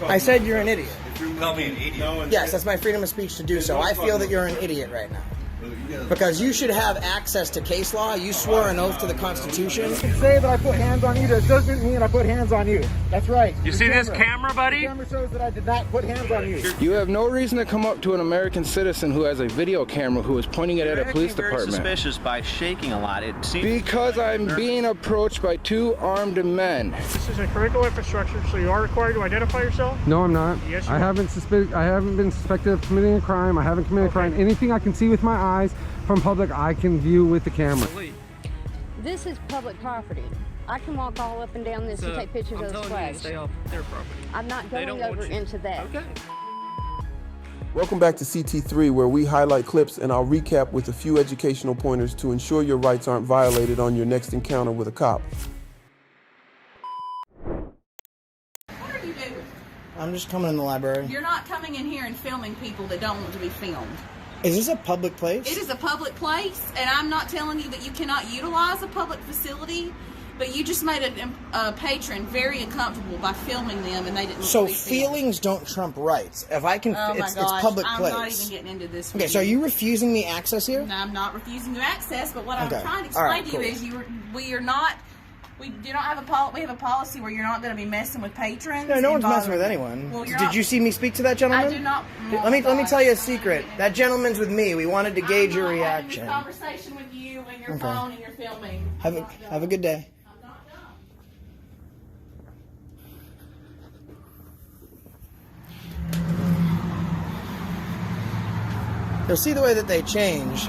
I said you're an idiot. Call me an idiot. Yes, that's my freedom of speech to do so. I feel that you're an idiot right now. Because you should have access to case law. You swore an oath to the Constitution. You can say that I put hands on you. That doesn't mean I put hands on you. That's right. You see this camera, buddy? The camera shows that I did not put hands on you. You have no reason to come up to an American citizen who has a video camera who is pointing it at a police department. Suspicious by shaking a lot. It seems because I'm being approached by two armed men. This is a critical infrastructure, so you are required to identify yourself? No, I'm not. Yes, you I haven't been suspected of committing a crime. I haven't committed a crime. Anything I can see with my eyes from public, I can view with the camera. This is public property. I can walk all up and down this and take pictures of those flags. Stay off their property. I'm not going over into that. Okay. Welcome back to CT3, where we highlight clips and I'll recap with a few educational pointers to ensure your rights aren't violated on your next encounter with a cop. What are you doing? I'm just coming in the library. You're not coming in here and filming people that don't want to be filmed. Is this a public place? It is a public place, and I'm not telling you that you cannot utilize a public facility, but you just made a patron very uncomfortable by filming them, and they didn't. So feelings don't trump rights. If I can, oh it's public place. I'm not even getting into this. Okay, so are you refusing me access here? No, I'm not refusing you access, but what I'm trying to explain to you is we do not have we have a policy where you're not going to be messing with patrons. No one's messing with anyone. Well, Did you see me speak to that gentleman? I do not. Let me tell you a secret. That gentleman's with me. We wanted to gauge your reaction. I'm having this conversation with you and your phone and your filming. Have a good day. I'm not done. You'll see the way that they change.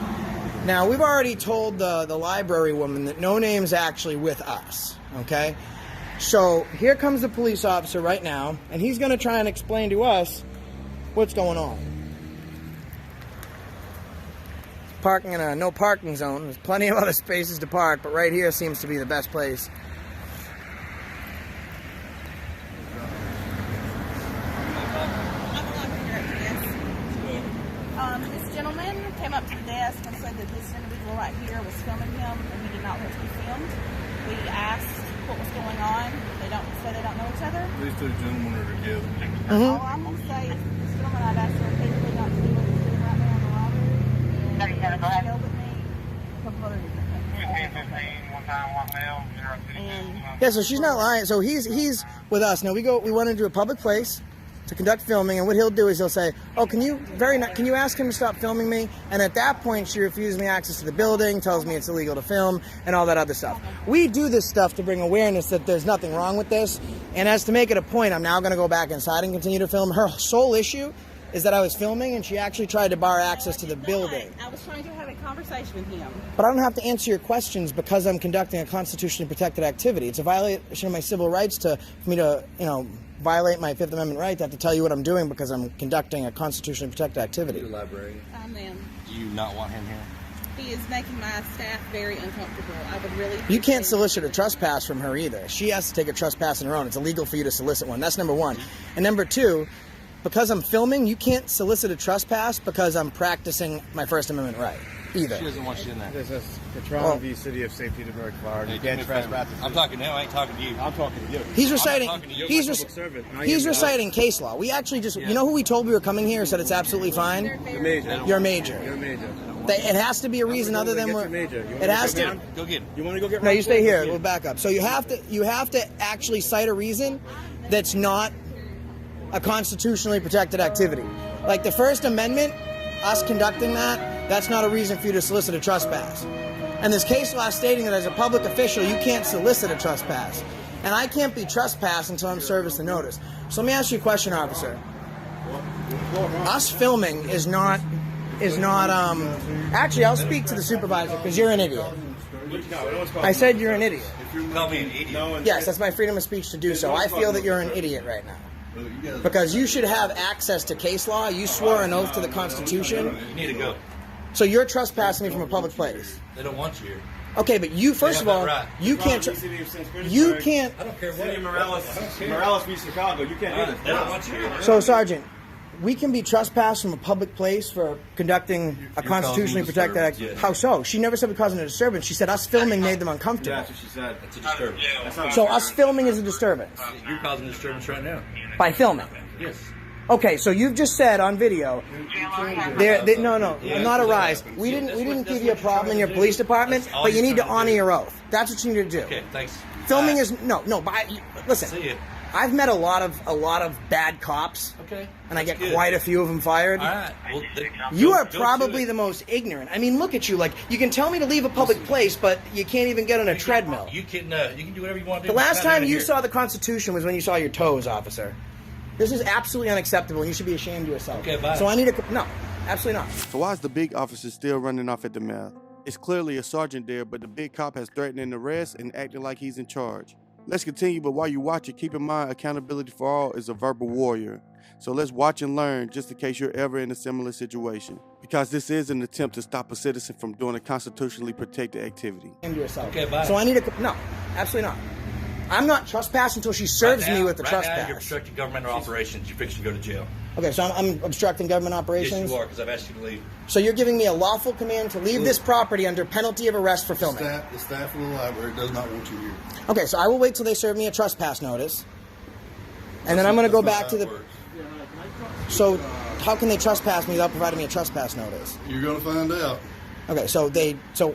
Now, we've already told the library woman that no name's actually with us, okay? So here comes the police officer right now, and he's going to try and explain to us what's going on. Parking in a no parking zone. There's plenty of other spaces to park, but right here seems to be the best place. This gentleman came up to the desk and said that this individual right here was filming him and he did not want to be filmed. We asked what was going on. They don't know each other. These two gentlemen are together. All I'm going to say is this gentleman I've asked her repeatedly not to do what he's doing right now in the library. And he yelled at me. A couple other different things. Yeah, so she's not lying. So he's with us. Now we want to do a public place to conduct filming, and what he'll do is he'll say, "Oh, can you ask him to stop filming me?" And at that point, she refuses me access to the building, tells me it's illegal to film, and all that other stuff. We do this stuff to bring awareness that there's nothing wrong with this. And as to make it a point, I'm now going to go back inside and continue to film. Her sole issue is that I was filming, and she actually tried to bar access to the building. I was trying to have a conversation with him. But I don't have to answer your questions because I'm conducting a constitutionally protected activity. It's a violation of my civil rights for me to, violate my Fifth Amendment right to have to tell you what I'm doing because I'm conducting a constitutionally protected activity. Elaborate. Do you not want him here? He is making my staff very uncomfortable. I would really. You can't solicit a trespass from her either. She has to take a trespass on her own. It's illegal for you to solicit one. That's number one. And number two, because I'm filming, you can't solicit a trespass because I'm practicing my First Amendment right either. She doesn't want you in there. This is the Toronto v. City of St. Petersburg, Florida. You can't trespass. I'm talking now. I ain't talking to you. I'm talking to you. He's reciting. He's reciting case law. We actually just. You know who we told we were coming here? Said it's absolutely fine. You're major. You're a major. You're a major. It has to be a reason other than we're. It has to. Go get him. You want to go get? No, you stay here. We'll back up. So you have to actually cite a reason that's not a constitutionally protected activity. Like the First Amendment, us conducting that's not a reason for you to solicit a trespass. And this case law stating that as a public official, you can't solicit a trespass. And I can't be trespassed until I'm serviced the notice. So let me ask you a question, officer. Us filming is not, actually, I'll speak to the supervisor because you're an idiot. I said you're an idiot. Call me an idiot. Yes, that's my freedom of speech to do so. I feel that you're an idiot right now. Because you should have access to case law. You swore an oath to the Constitution. You need to go. So you're trespassing me from a public place. They don't want you here. Okay, but you, first of all, you can't. You can't. I don't care what. Morales v. Chicago. You can't do this. They don't want you here. So, Sergeant, we can be trespassed from a public place for conducting a constitutionally protected act. Yes. How so? She never said we're causing a disturbance. She said us filming made them uncomfortable. That's what she said. It's a disturbance. So us filming is a disturbance You're causing a disturbance right now. by filming. Yes. Okay, so you've just said on video, no, not a rise. We didn't give you a problem in your police department, but you need to honor your oath. That's what you need to do. Okay, thanks. Filming is no. But listen, See ya. I've met a lot of bad cops. Okay. And I get Good. quite a few of them fired. All right. Well, You are go to probably it. the most ignorant. I mean, look at you. Like, you can tell me to leave a public place, but you can't even get on a treadmill. You can do whatever you want to do. The last It's not time in you here. saw the Constitution was when you saw your toes, officer. This is absolutely unacceptable. You should be ashamed of yourself. Okay, bye. So I need to... No, absolutely not. So why is the big officer still running off at the mouth? It's clearly a sergeant there, but the big cop has threatened an arrest and acting like he's in charge. Let's continue, but while you watch it, keep in mind accountability for all is a verbal warrior. So let's watch and learn just in case you're ever in a similar situation. Because this is an attempt to stop a citizen from doing a constitutionally protected activity. Ashamed of yourself. Okay, bye. So I need to... No, absolutely not. I'm not trespassing until she serves me with the Right now, trespass. you're obstructing governmental operations. You're fixing to go to jail. Okay, so I'm obstructing government operations? Yes, you are, because I've asked you to leave. So you're giving me a lawful command to leave this property under penalty of arrest for filming? The staff of the library does not want you here. Okay, so I will wait till they serve me a trespass notice. And then I'm going to go back to the... So how can they trespass me without providing me a trespass notice? You're going to find out. Okay, so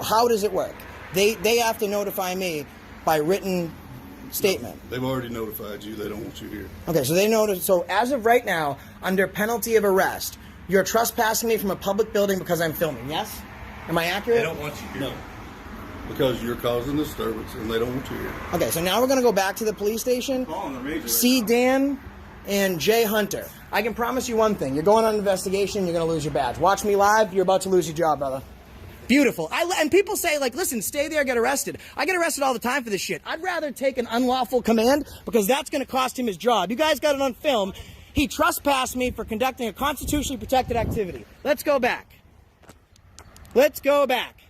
how does it work? They have to notify me by written statement. They've already notified you. They don't want you here. Okay, so they notice. So as of right now, under penalty of arrest, you're trespassing me from a public building because I'm filming. Yes? Am I accurate? They don't want you here. No. Because you're causing disturbance and they don't want you here. Okay, so now we're going to go back to the police station. See Dan and Jay Hunter. I can promise you one thing. You're going on an investigation, you're going to lose your badge. Watch me live, you're about to lose your job, brother. Beautiful. And people say, like, listen, stay there, get arrested. I get arrested all the time for this shit. I'd rather take an unlawful command because that's going to cost him his job. You guys got it on film. He trespassed me for conducting a constitutionally protected activity. Let's go back. Let's go back.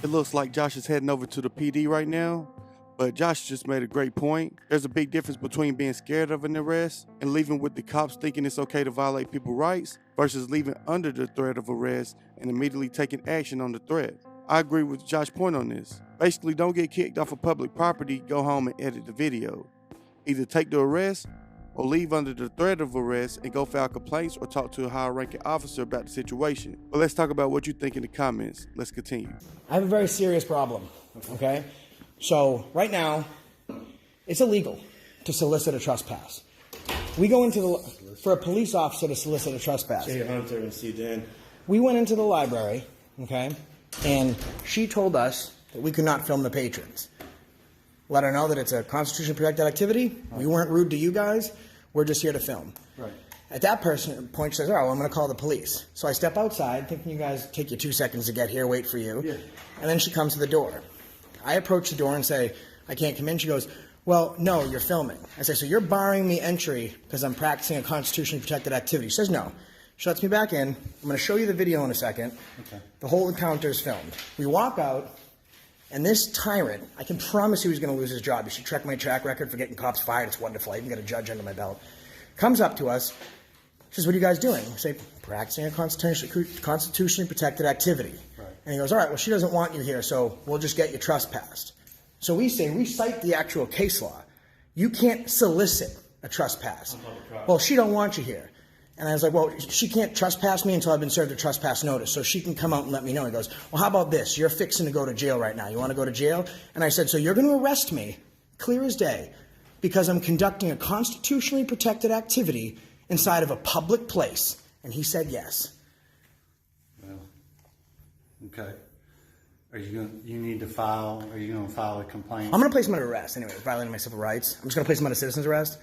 It looks like Josh is heading over to the PD right now, but Josh just made a great point. There's a big difference between being scared of an arrest and leaving with the cops thinking it's okay to violate people's rights versus leaving under the threat of arrest and immediately taking action on the threat. I agree with Josh's point on this. Basically, don't get kicked off of public property, go home and edit the video. Either take the arrest or leave under the threat of arrest and go file complaints or talk to a higher ranking officer about the situation. But let's talk about what you think in the comments. Let's continue. I have a very serious problem, okay? So right now, it's illegal to solicit a trespass. We go into for a police officer to solicit a trespass. Jay Hunter and C. Dan. We went into the library, okay, and she told us that we could not film the patrons. Let her know that it's a constitutionally protected activity. We weren't rude to you guys. We're just here to film. Right. At that point, she says, all right, well, I'm going to call the police. So I step outside, thinking you guys take you 2 seconds to get here, wait for you. Yeah. And then she comes to the door. I approach the door and say, I can't come in. She goes, well, no, you're filming. I say, so you're barring me entry because I'm practicing a constitutionally protected activity. She says, no. She lets me back in. I'm going to show you the video in a second. Okay. The whole encounter is filmed. We walk out, and this tyrant, I can promise you he's going to lose his job. You should check my track record for getting cops fired. It's wonderful. I even got a judge under my belt. Comes up to us. She says, what are you guys doing? I say, practicing a constitutionally protected activity. Right. And he goes, all right, well, she doesn't want you here, so we'll just get you trespassed. So we say, we cite the actual case law. You can't solicit a trespass. Well, she don't want you here. And I was like, well, she can't trespass me until I've been served a trespass notice, so she can come out and let me know. He goes, well, how about this? You're fixing to go to jail right now. You want to go to jail? And I said, so you're going to arrest me, clear as day, because I'm conducting a constitutionally protected activity inside of a public place. And he said yes. Well, okay. Are you need to file, are you going to file a complaint? I'm going to place him under arrest anyway, violating my civil rights. I'm just going to place him under citizen's arrest.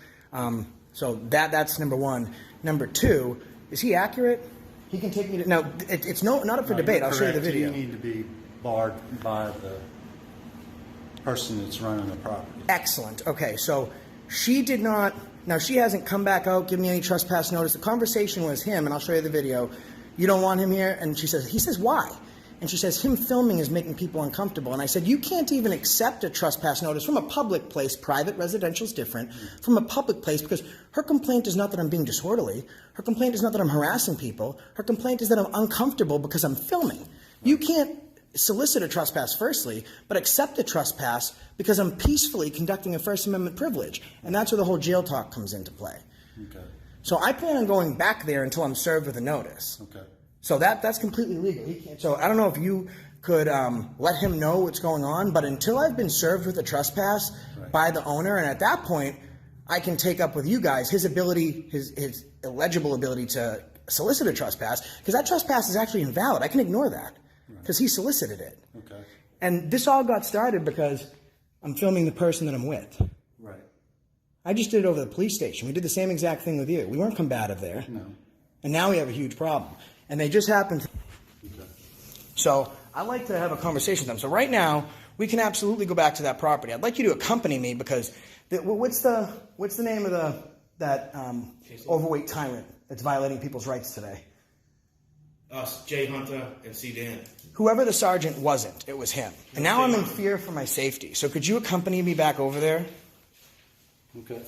So that's number one. Number two, is he accurate? He can take me to... Now, it's not up for debate. I'll show you the video. You need to be barred by the person that's running the property. Excellent. Okay, so she did not... Now, she hasn't come back out, given me any trespass notice. The conversation was him, and I'll show you the video. You don't want him here? And he says, why? And she says, him filming is making people uncomfortable. And I said, you can't even accept a trespass notice from a public place. Private, residential is different. From a public place, because her complaint is not that I'm being disorderly. Her complaint is not that I'm harassing people. Her complaint is that I'm uncomfortable because I'm filming. You can't solicit a trespass, firstly, but accept a trespass because I'm peacefully conducting a First Amendment privilege. And that's where the whole jail talk comes into play. Okay. So I plan on going back there until I'm served with a notice. Okay. So that's completely legal. He can't. So I don't know if you could let him know what's going on, but until I've been served with a trespass by the owner, and at that point, I can take up with you guys his ability, his illegible ability to solicit a trespass, because that trespass is actually invalid. I can ignore that because he solicited it. Okay. And this all got started because I'm filming the person that I'm with. Right. I just did it over the police station. We did the same exact thing with you. We weren't combative there. No. And now we have a huge problem. And they just happened to... Okay. So I'd like to have a conversation with them. So right now, we can absolutely go back to that property. I'd like you to accompany me because what's the name of that overweight tyrant that's violating people's rights today? Us, Jay Hunter and C. Dan. Whoever the sergeant wasn't, it was him. And now I'm in fear for my safety. So could you accompany me back over there? Okay.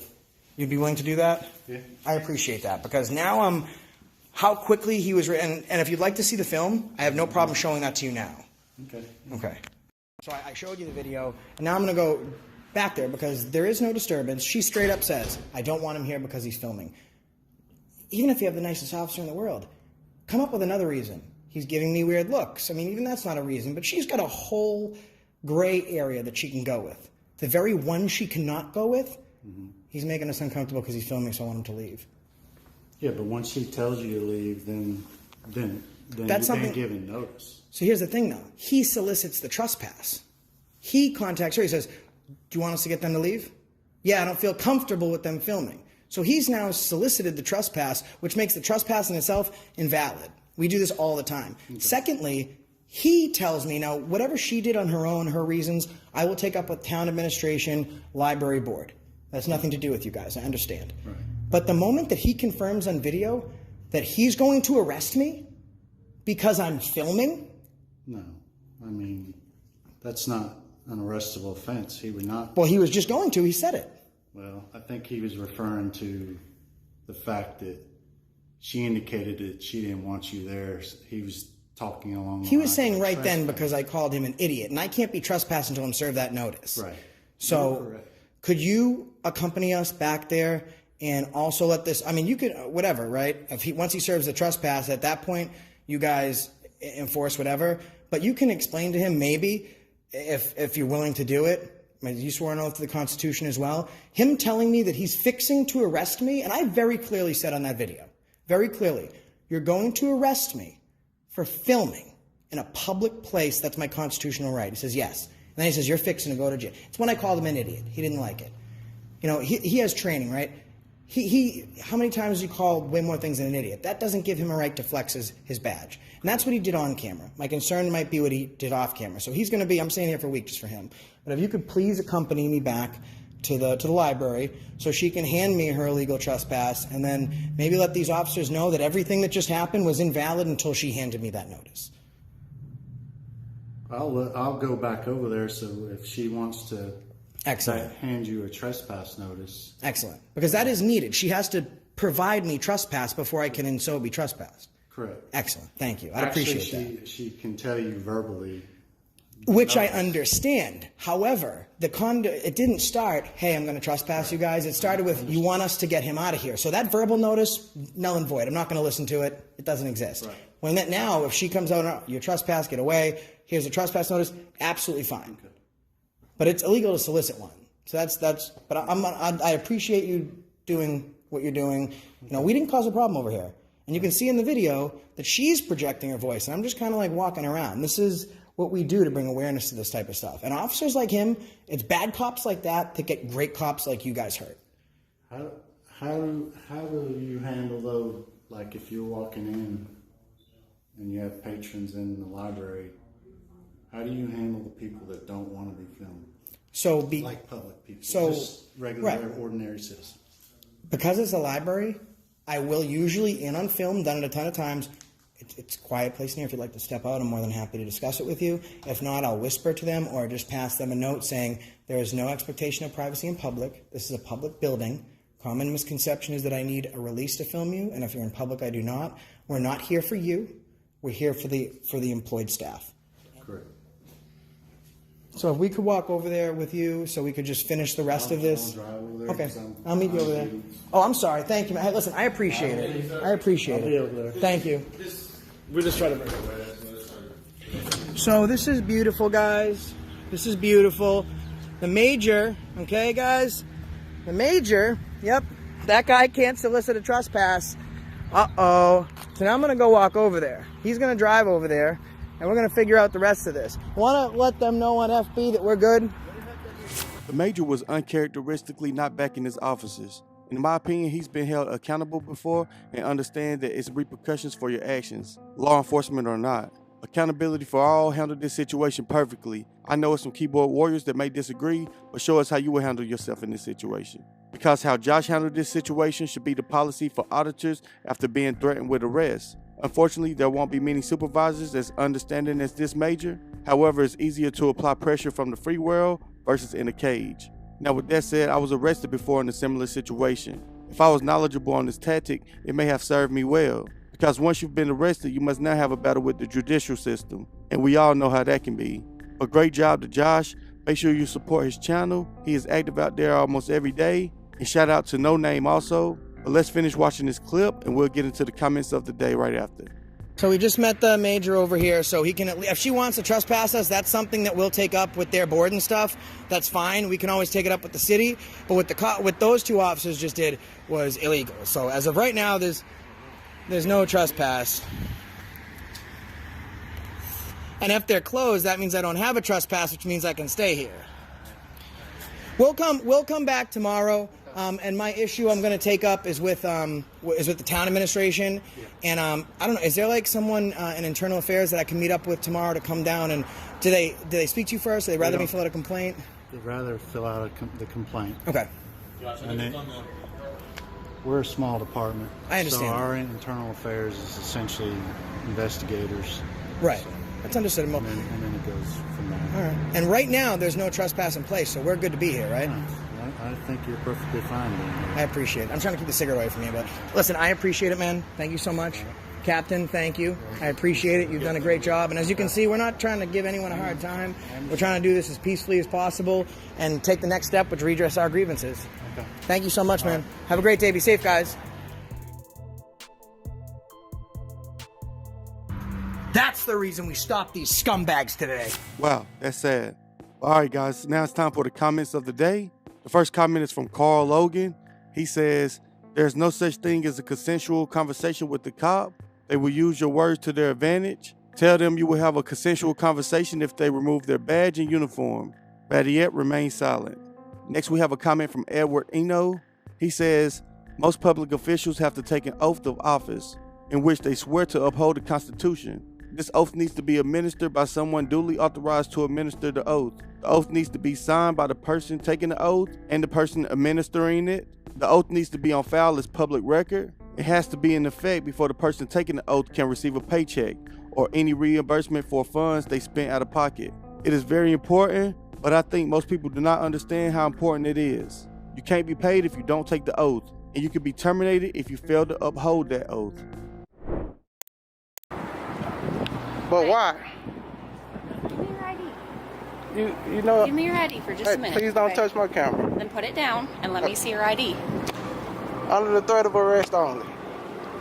You'd be willing to do that? Yeah. I appreciate that because now I'm... How quickly he was... And if you'd like to see the film, I have no problem showing that to you now. Okay. Okay. So I showed you the video, and now I'm going to go back there because there is no disturbance. She straight up says, I don't want him here because he's filming. Even if you have the nicest officer in the world, come up with another reason. He's giving me weird looks. I mean, even that's not a reason, but she's got a whole gray area that she can go with. The very one she cannot go with, he's making us uncomfortable because he's filming, so I want him to leave. Yeah, but once she tells you to leave, then That's you've something... been given notice. So here's the thing, though. He solicits the trespass. He contacts her. He says, do you want us to get them to leave? Yeah, I don't feel comfortable with them filming. So he's now solicited the trespass, which makes the trespass in itself invalid. We do this all the time. Okay. Secondly, he tells me, now, whatever she did on her own, her reasons, I will take up with town administration, library board. That's nothing to do with you guys. I understand. Right. But the moment that he confirms on video that he's going to arrest me because I'm filming... No. I mean, that's not an arrestable offense. He would not... Well, he was just going to. He said it. Well, I think he was referring to the fact that she indicated that she didn't want you there. He was talking along the He was lines saying of right then trespass. because I called him an idiot, and I can't be trespassed until I'm served that notice. Right. So could you accompany us back there and also let this, I mean, you could, whatever, right? Once he serves the trespass, at that point, you guys enforce whatever, but you can explain to him maybe, if you're willing to do it, you swore an oath to the Constitution as well, him telling me that he's fixing to arrest me, and I very clearly said on that video, very clearly, you're going to arrest me for filming in a public place. That's my constitutional right. He says, yes. And then he says, you're fixing to go to jail. It's when I called him an idiot. He didn't like it. You know, he has training, right? How many times has he called way more things than an idiot? That doesn't give him a right to flex his badge. And that's what he did on camera. My concern might be what he did off camera. So he's going to be, I'm staying here for a week just for him. But if you could please accompany me back to the library so she can hand me her illegal trespass, and then maybe let these officers know that everything that just happened was invalid until she handed me that notice. I'll go back over there, so if she wants to Excellent. Hand you a trespass notice. Excellent. Because that is needed. She has to provide me trespass before I can so be trespassed. Correct. Excellent. Thank you. I appreciate that. She can tell you verbally. Which I understand. However, it didn't start, hey, I'm going to trespass you guys. It started with, you want us to get him out of here. So that verbal notice, null and void. I'm not going to listen to it. It doesn't exist. Right. When that now, if she comes out, you trespass, get away, here's a trespass notice, absolutely fine. Okay. But it's illegal to solicit one. So but I appreciate you doing what you're doing. You know, we didn't cause a problem over here. And you can see in the video that she's projecting her voice. And I'm just kind of like walking around. This is what we do to bring awareness to this type of stuff. And officers like him, it's bad cops like that get great cops like you guys hurt. How do you handle though, like if you're walking in and you have patrons in the library, how do you handle the people that don't want to be filmed? Like public people, just regular, ordinary citizens. Because it's a library, I will usually in on film, done it a ton of times. It's a quiet place in here. If you'd like to step out, I'm more than happy to discuss it with you. If not, I'll whisper to them or just pass them a note saying there is no expectation of privacy in public. This is a public building. Common misconception is that I need a release to film you, and if you're in public, I do not. We're not here for you. We're here for the employed staff. Correct. So if we could walk over there with you so we could just finish the rest of this. Okay, I'll meet you over there. Oh, I'm sorry. Thank you, man. Hey, listen, I appreciate it. I appreciate it. Thank you. We're just trying to bring it. So this is beautiful, guys. This is beautiful. The major, okay, guys? The major, yep. That guy can't solicit a trespass. Uh-oh. So now I'm going to go walk over there. He's going to drive over there. And we're going to figure out the rest of this. Want to let them know on FB that we're good? The major was uncharacteristically not back in his offices. In my opinion, he's been held accountable before and understands that it's repercussions for your actions, law enforcement or not. Accountability for all handled this situation perfectly. I know it's some keyboard warriors that may disagree, but show us how you would handle yourself in this situation. Because how Josh handled this situation should be the policy for auditors after being threatened with arrest. Unfortunately, there won't be many supervisors as understanding as this major. However, it's easier to apply pressure from the free world versus in a cage. Now, with that said, I was arrested before in a similar situation. If I was knowledgeable on this tactic, it may have served me well. Because once you've been arrested, you must now have a battle with the judicial system. And we all know how that can be. But great job to Josh. Make sure you support his channel. He is active out there almost every day. And shout out to No Name also. But let's finish watching this clip and we'll get into the comments of the day right after. So we just met the major over here, so he can, if she wants to trespass us, that's something that we'll take up with their board and stuff. That's fine. We can always take it up with the city. But what those two officers just did was illegal. So as of right now, there's no trespass. And if they're closed, that means I don't have a trespass, which means I can stay here. We'll come back tomorrow. And my issue I'm going to take up is with the town administration, and I don't know. Is there like someone in internal affairs that I can meet up with tomorrow to come down and do they speak to you first? Or they'd rather me fill out a complaint? They'd rather fill out the complaint. Okay. And we're a small department. I understand. So our internal affairs is essentially investigators. Right. So, that's understood. And then it goes from there. All right. And right now there's no trespass in place, so we're good to be here, right? I think you're perfectly fine doing that. I appreciate it. I'm trying to keep the cigarette away from you, but listen, I appreciate it, man. Thank you so much. Captain, thank you. I appreciate it. You've done a great job. And as you can see, we're not trying to give anyone a hard time. We're trying to do this as peacefully as possible and take the next step, which redress our grievances. Okay. Thank you so much, man. Have a great day. Be safe, guys. That's the reason we stopped these scumbags today. Wow, that's sad. All right, guys, now it's time for the comments of the day. The first comment is from Carl Logan. He says, there's no such thing as a consensual conversation with the cop. They will use your words to their advantage. Tell them you will have a consensual conversation if they remove their badge and uniform. Better yet, remain silent. Next, we have a comment from Edward Eno. He says, most public officials have to take an oath of office in which they swear to uphold the Constitution. This oath needs to be administered by someone duly authorized to administer the oath. The oath needs to be signed by the person taking the oath and the person administering it. The oath needs to be on file as public record. It has to be in effect before the person taking the oath can receive a paycheck or any reimbursement for funds they spent out of pocket. It is very important, but I think most people do not understand how important it is. You can't be paid if you don't take the oath, and you can be terminated if you fail to uphold that oath. But why? Give me your ID. You know. Give me your ID for just a minute. Please don't touch my camera. Then put it down and let me see your ID. Under the threat of arrest only.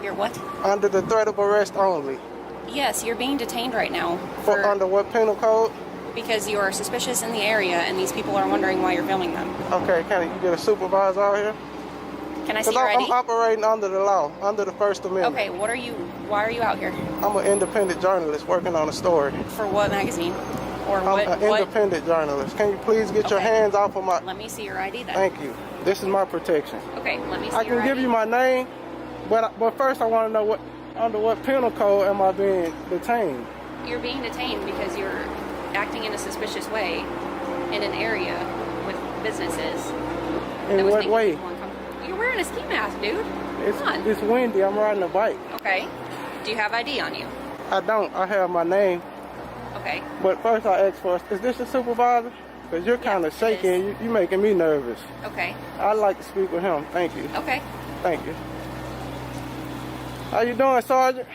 You're what? Under the threat of arrest only. Yes, you're being detained right now. Under what penal code? Because you are suspicious in the area and these people are wondering why you're filming them. Okay, can you get a supervisor out here? Can I see your ID? I'm operating under the law, under the First Amendment. Okay, why are you out here? I'm an independent journalist working on a story. For what magazine? Or I'm an independent journalist. Can you please get your hands off of my... Let me see your ID then. Thank you. This is my protection. Okay, let me see I your can ID. give you my name, but first I want to know under what penal code am I being detained? You're being detained because you're acting in a suspicious way in an area with businesses. In what way? You're wearing a ski mask, dude. Come on. It's windy. I'm riding a bike. Okay. Do you have ID on you? I don't. I have my name. Okay. But first I ask for, is this a supervisor? Because you're kind of shaking. You're making me nervous. Okay. I'd like to speak with him. Thank you. Okay. Thank you. How you doing, Sergeant?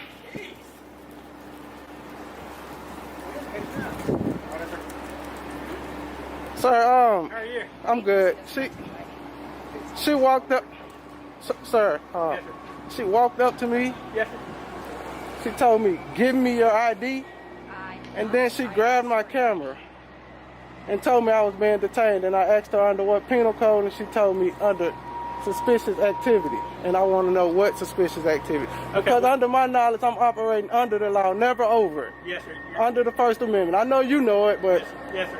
Sir, How are you? I'm good. She walked up, sir, Yes, sir. she walked up to me. Yes, sir. She told me, give me your ID. And then she grabbed my camera and told me I was being detained. And I asked her under what penal code, and she told me under suspicious activity. And I want to know what suspicious activity. Because under my knowledge, I'm operating under the law, never over it. Yes, sir. Under the First Amendment. I know you know it, but... Yes, sir.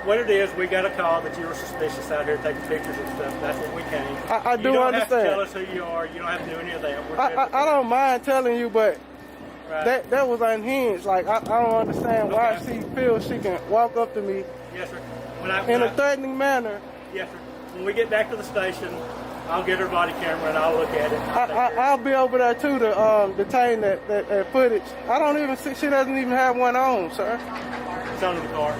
What it is, we got a call that you were suspicious out here taking pictures and stuff. That's what we came. I do you don't understand. have to tell us who you are. You don't have to do any of that. I don't mind telling you, but Right. that was unhinged. Like, I don't understand why she feels she can walk up to me Yes, sir. in a threatening manner. Yes, sir. When we get back to the station, I'll get her body camera and I'll look at it. I'll be over there too to detain that footage. I don't even see, she doesn't even have one on, sir. It's under the car.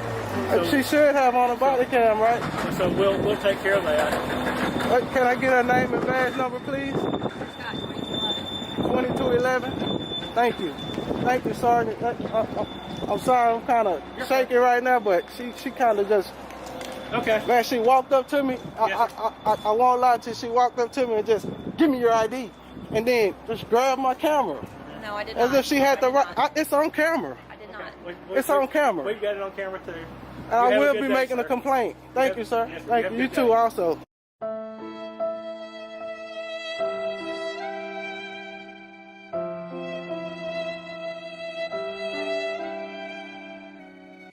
She should have on a body cam, right? So we'll take care of that. Can I get her name and badge number, please? 2211. Thank you. Thank you, Sergeant. I'm sorry, I'm kind of shaky right now, but she kind of just... Okay. Man, she walked up to me. I won't lie to you. She walked up to me and just, give me your ID. And then just grabbed my camera. No, I did As not. if she had the right... It's on camera. I did not. It's on camera. We've got it on camera too. And I will be making a complaint. Thank you, sir. Yes, Thank you. You too also.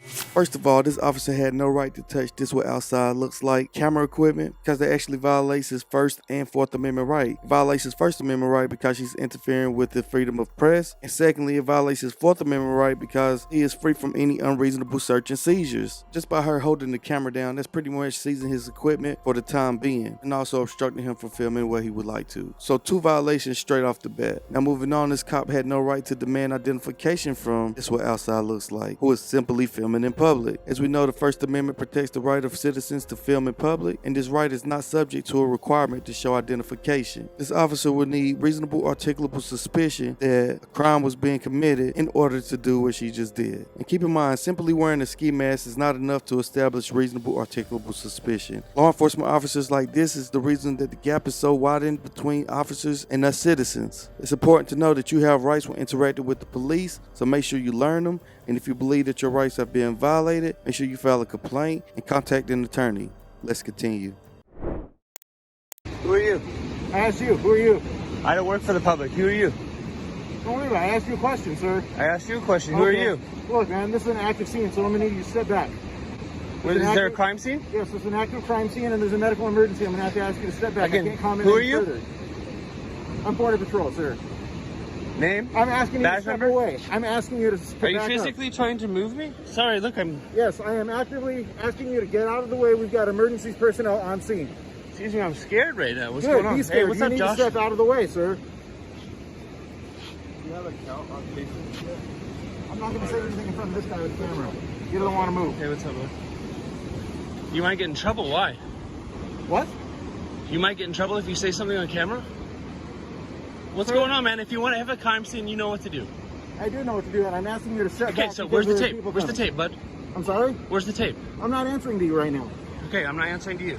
First of all, this officer had no right to touch this what outside looks like camera equipment because that actually violates his First and Fourth Amendment right. It violates his First Amendment right because he's interfering with the freedom of press. And secondly, it violates his Fourth Amendment right because he is free from any unreasonable search and seizures. Just by her holding the camera down, that's pretty much seizing his equipment for the time being and also obstructing him from filming what he would like to. So 2 violations straight off the bat. Now moving on, this cop had no right to demand identification from this what outside looks like, who is simply filming in public. As we know, the First Amendment protects the right of citizens to film in public, and this right is not subject to a requirement to show identification. This officer would need reasonable articulable suspicion that a crime was being committed in order to do what she just did. And keep in mind, simply wearing a ski mask is not enough to establish reasonable articulable suspicion. Law enforcement officers like this is the reason that the gap is so widened between officers and us citizens. It's important to know that you have rights when interacting with the police, so make sure you learn them. And if you believe that your rights have been violated, make sure you file a complaint and contact an attorney. Let's continue. Who are you? I asked you. Who are you? I don't work for the public. Who are you? Don't worry about it. I asked you a question, sir. I asked you a question. Who are you? Look, man, this is an active scene, so I'm going to need you to step back. Is there a crime scene? Yes, it's an active crime scene, and there's a medical emergency. I'm going to have to ask you to step back. Again, I can't comment who are any you? further. I'm Border Patrol, sir. Name? I'm asking you Badge to step number? away. I'm asking you to step Are you back physically trying to move me? Sorry, look, I'm... Yes, I am actively asking you to get out of the way. We've got emergency personnel on scene. Excuse me, I'm scared right now. What's Good, going on? be scared. Hey, what's you up, need Josh? to step out of the way, sir. Do you have a count on cases? I'm not going to say anything in front of this guy with the camera. You don't want to move. Hey, what's up, bud? You might get in trouble. Why? What? You might get in trouble if you say something on camera? What's going on, man? If you want to have a crime scene, you know what to do. I do know what to do, and I'm asking you to step back. Okay, so where's the tape? Where's the tape, bud? I'm sorry? Where's the tape? I'm not answering to you right now. Okay, I'm not answering to you.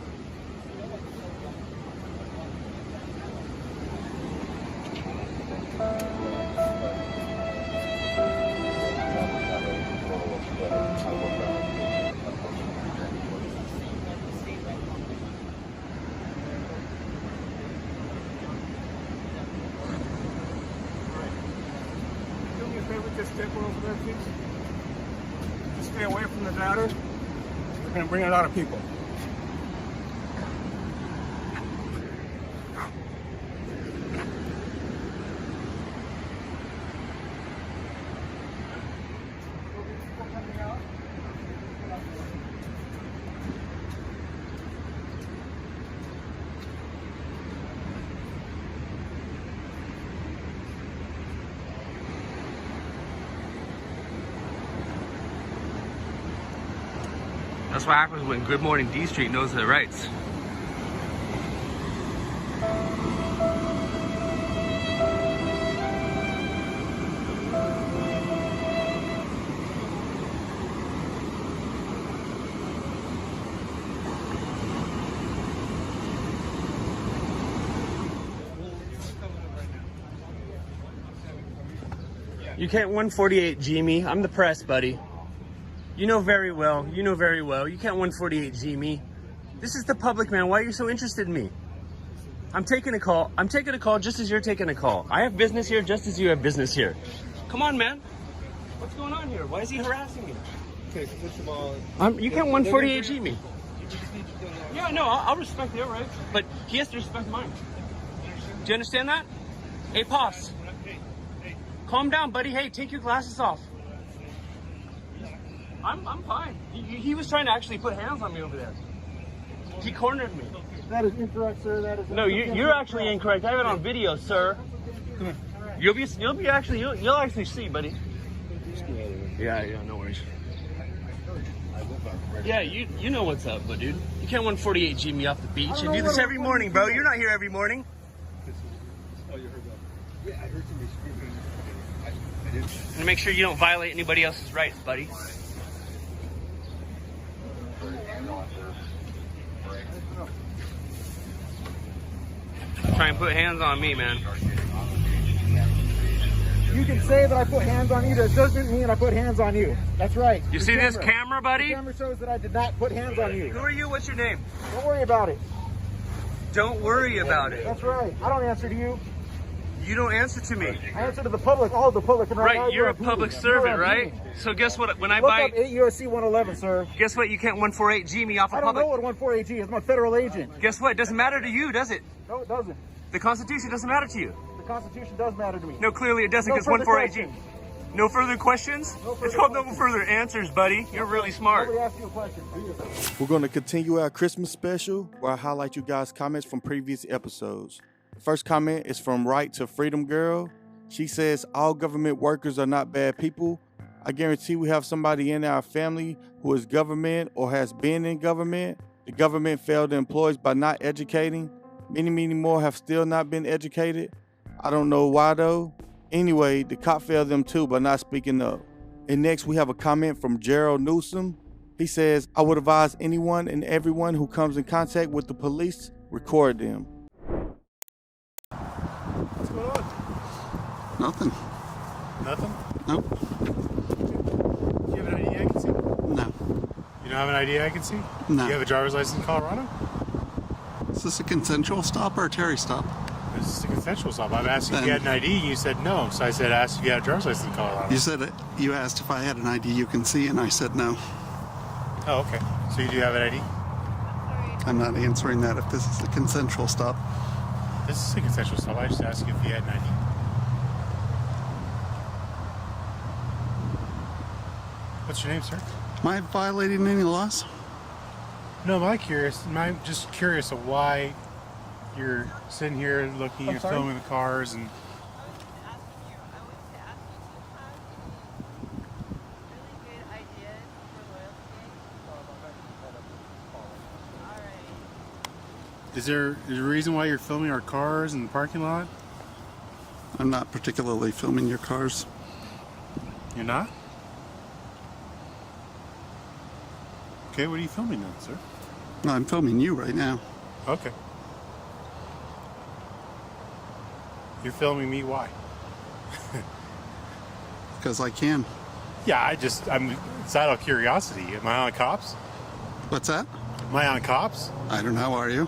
Just step over there, please. Just stay away from the ladder. We're going to bring a lot of people. That's what happens when Good Morning D Street knows their rights. You can't 148G me. I'm the press, buddy. You know very well. You know very well. You can't 148G me. This is the public, man. Why are you so interested in me? I'm taking a call. I'm taking a call just as you're taking a call. I have business here just as you have business here. Come on, man. What's going on here? Why is he harassing me? Okay, so first of all, You can't 148G me. Yeah, no, I'll respect their rights, but he has to respect mine. Do you understand that? Hey, Pops. Calm down, buddy. Hey, take your glasses off. I'm fine. He was trying to actually put hands on me over there. He cornered me. That is incorrect, sir. That is No, you're actually incorrect. I have it on video, sir. You'll actually see, buddy. Yeah, no worries. Yeah, you know what's up, but dude, you can't 148G me off the beach and do this every morning, bro. You're not here every morning. oh, you heard that? Yeah, I heard somebody screaming. And make sure you don't violate anybody else's rights, buddy. Try and put hands on me, man. You can say that I put hands on you. That doesn't mean I put hands on you. That's right. You see this camera, buddy? The camera shows that I did not put hands on you. Who are you? What's your name? Don't worry about it. Don't worry about it. That's right. I don't answer to you. You don't answer to me. I answer to the public, all of the public. And Right, you're a public servant, right? So guess what? When I buy... Look up 8 U.S.C. 111, sir. Guess what? You can't 148G me off a public... I don't know what 148G is. I'm a federal agent. Guess what? It doesn't matter to you, does it? No, it doesn't. The Constitution doesn't matter to you. The Constitution does matter to me. No, clearly it doesn't, because 148G... No further questions? It's called no further answers, buddy. You're really smart. Nobody asked you a question. We're going to continue our Christmas special where I highlight you guys' comments from previous episodes. The first comment is from Right to Freedom Girl. She says, all government workers are not bad people. I guarantee we have somebody in our family who is government or has been in government. The government failed the employees by not educating. Many more have still not been educated. I don't know why though. Anyway, the cop failed them too by not speaking up. And next we have a comment from Gerald Newsom. He says, I would advise anyone and everyone who comes in contact with the police, record them. What's going on? Nothing. Nothing? Nope. Do you have an ID I can see? No. You don't have an ID I can see? No. Do you have a driver's license in Colorado? Is this a consensual stop or a Terry stop? This is a consensual stop. I'm asking if you had an ID, and you said no. So I said, ask if you had a driver's license in Colorado. You said it. You asked if I had an ID you can see, and I said no. Oh, okay. So you do have an ID? I'm not answering that if this is a consensual stop. This is a consensual stop. I just asked you if you had an ID. What's your name, sir? Am I violating any laws? No, I'm just curious of why you're sitting here looking, you're filming the cars and... Is there a reason why you're filming our cars in the parking lot? I'm not particularly filming your cars. You're not? Okay, what are you filming then, sir? No, I'm filming you right now. Okay. You're filming me, why? Because I can. Yeah, it's out of curiosity. Am I on cops? What's that? Am I on cops? I don't know, are you?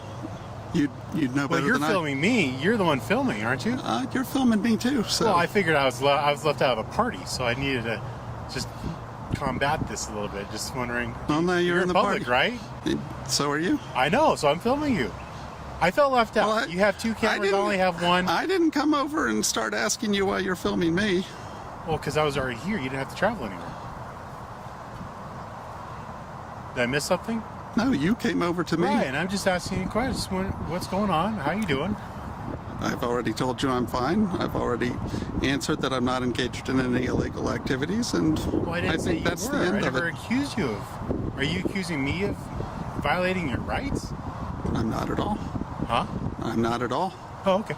You'd know better you're than filming me. You're the one filming, aren't you? You're filming me too, so... Well, I figured I was left out of a party, so I needed to just combat this a little bit. Just wondering... Well, now you're in the public, party. right? So are you? I know, so I'm filming you. I felt left out. Well, you have two cameras, I only have one. I didn't come over and start asking you why you're filming me. Well, because I was already here. You didn't have to travel anywhere. Did I miss something? No, you came over to me. Right, and I'm just asking you questions. What's going on? How you doing? I've already told you I'm fine. I've already answered that I'm not engaged in any illegal activities, and well, I think that's the end of it. I never accused you of. Are you accusing me of violating your rights? I'm not at all. Huh? I'm not at all. Oh, okay.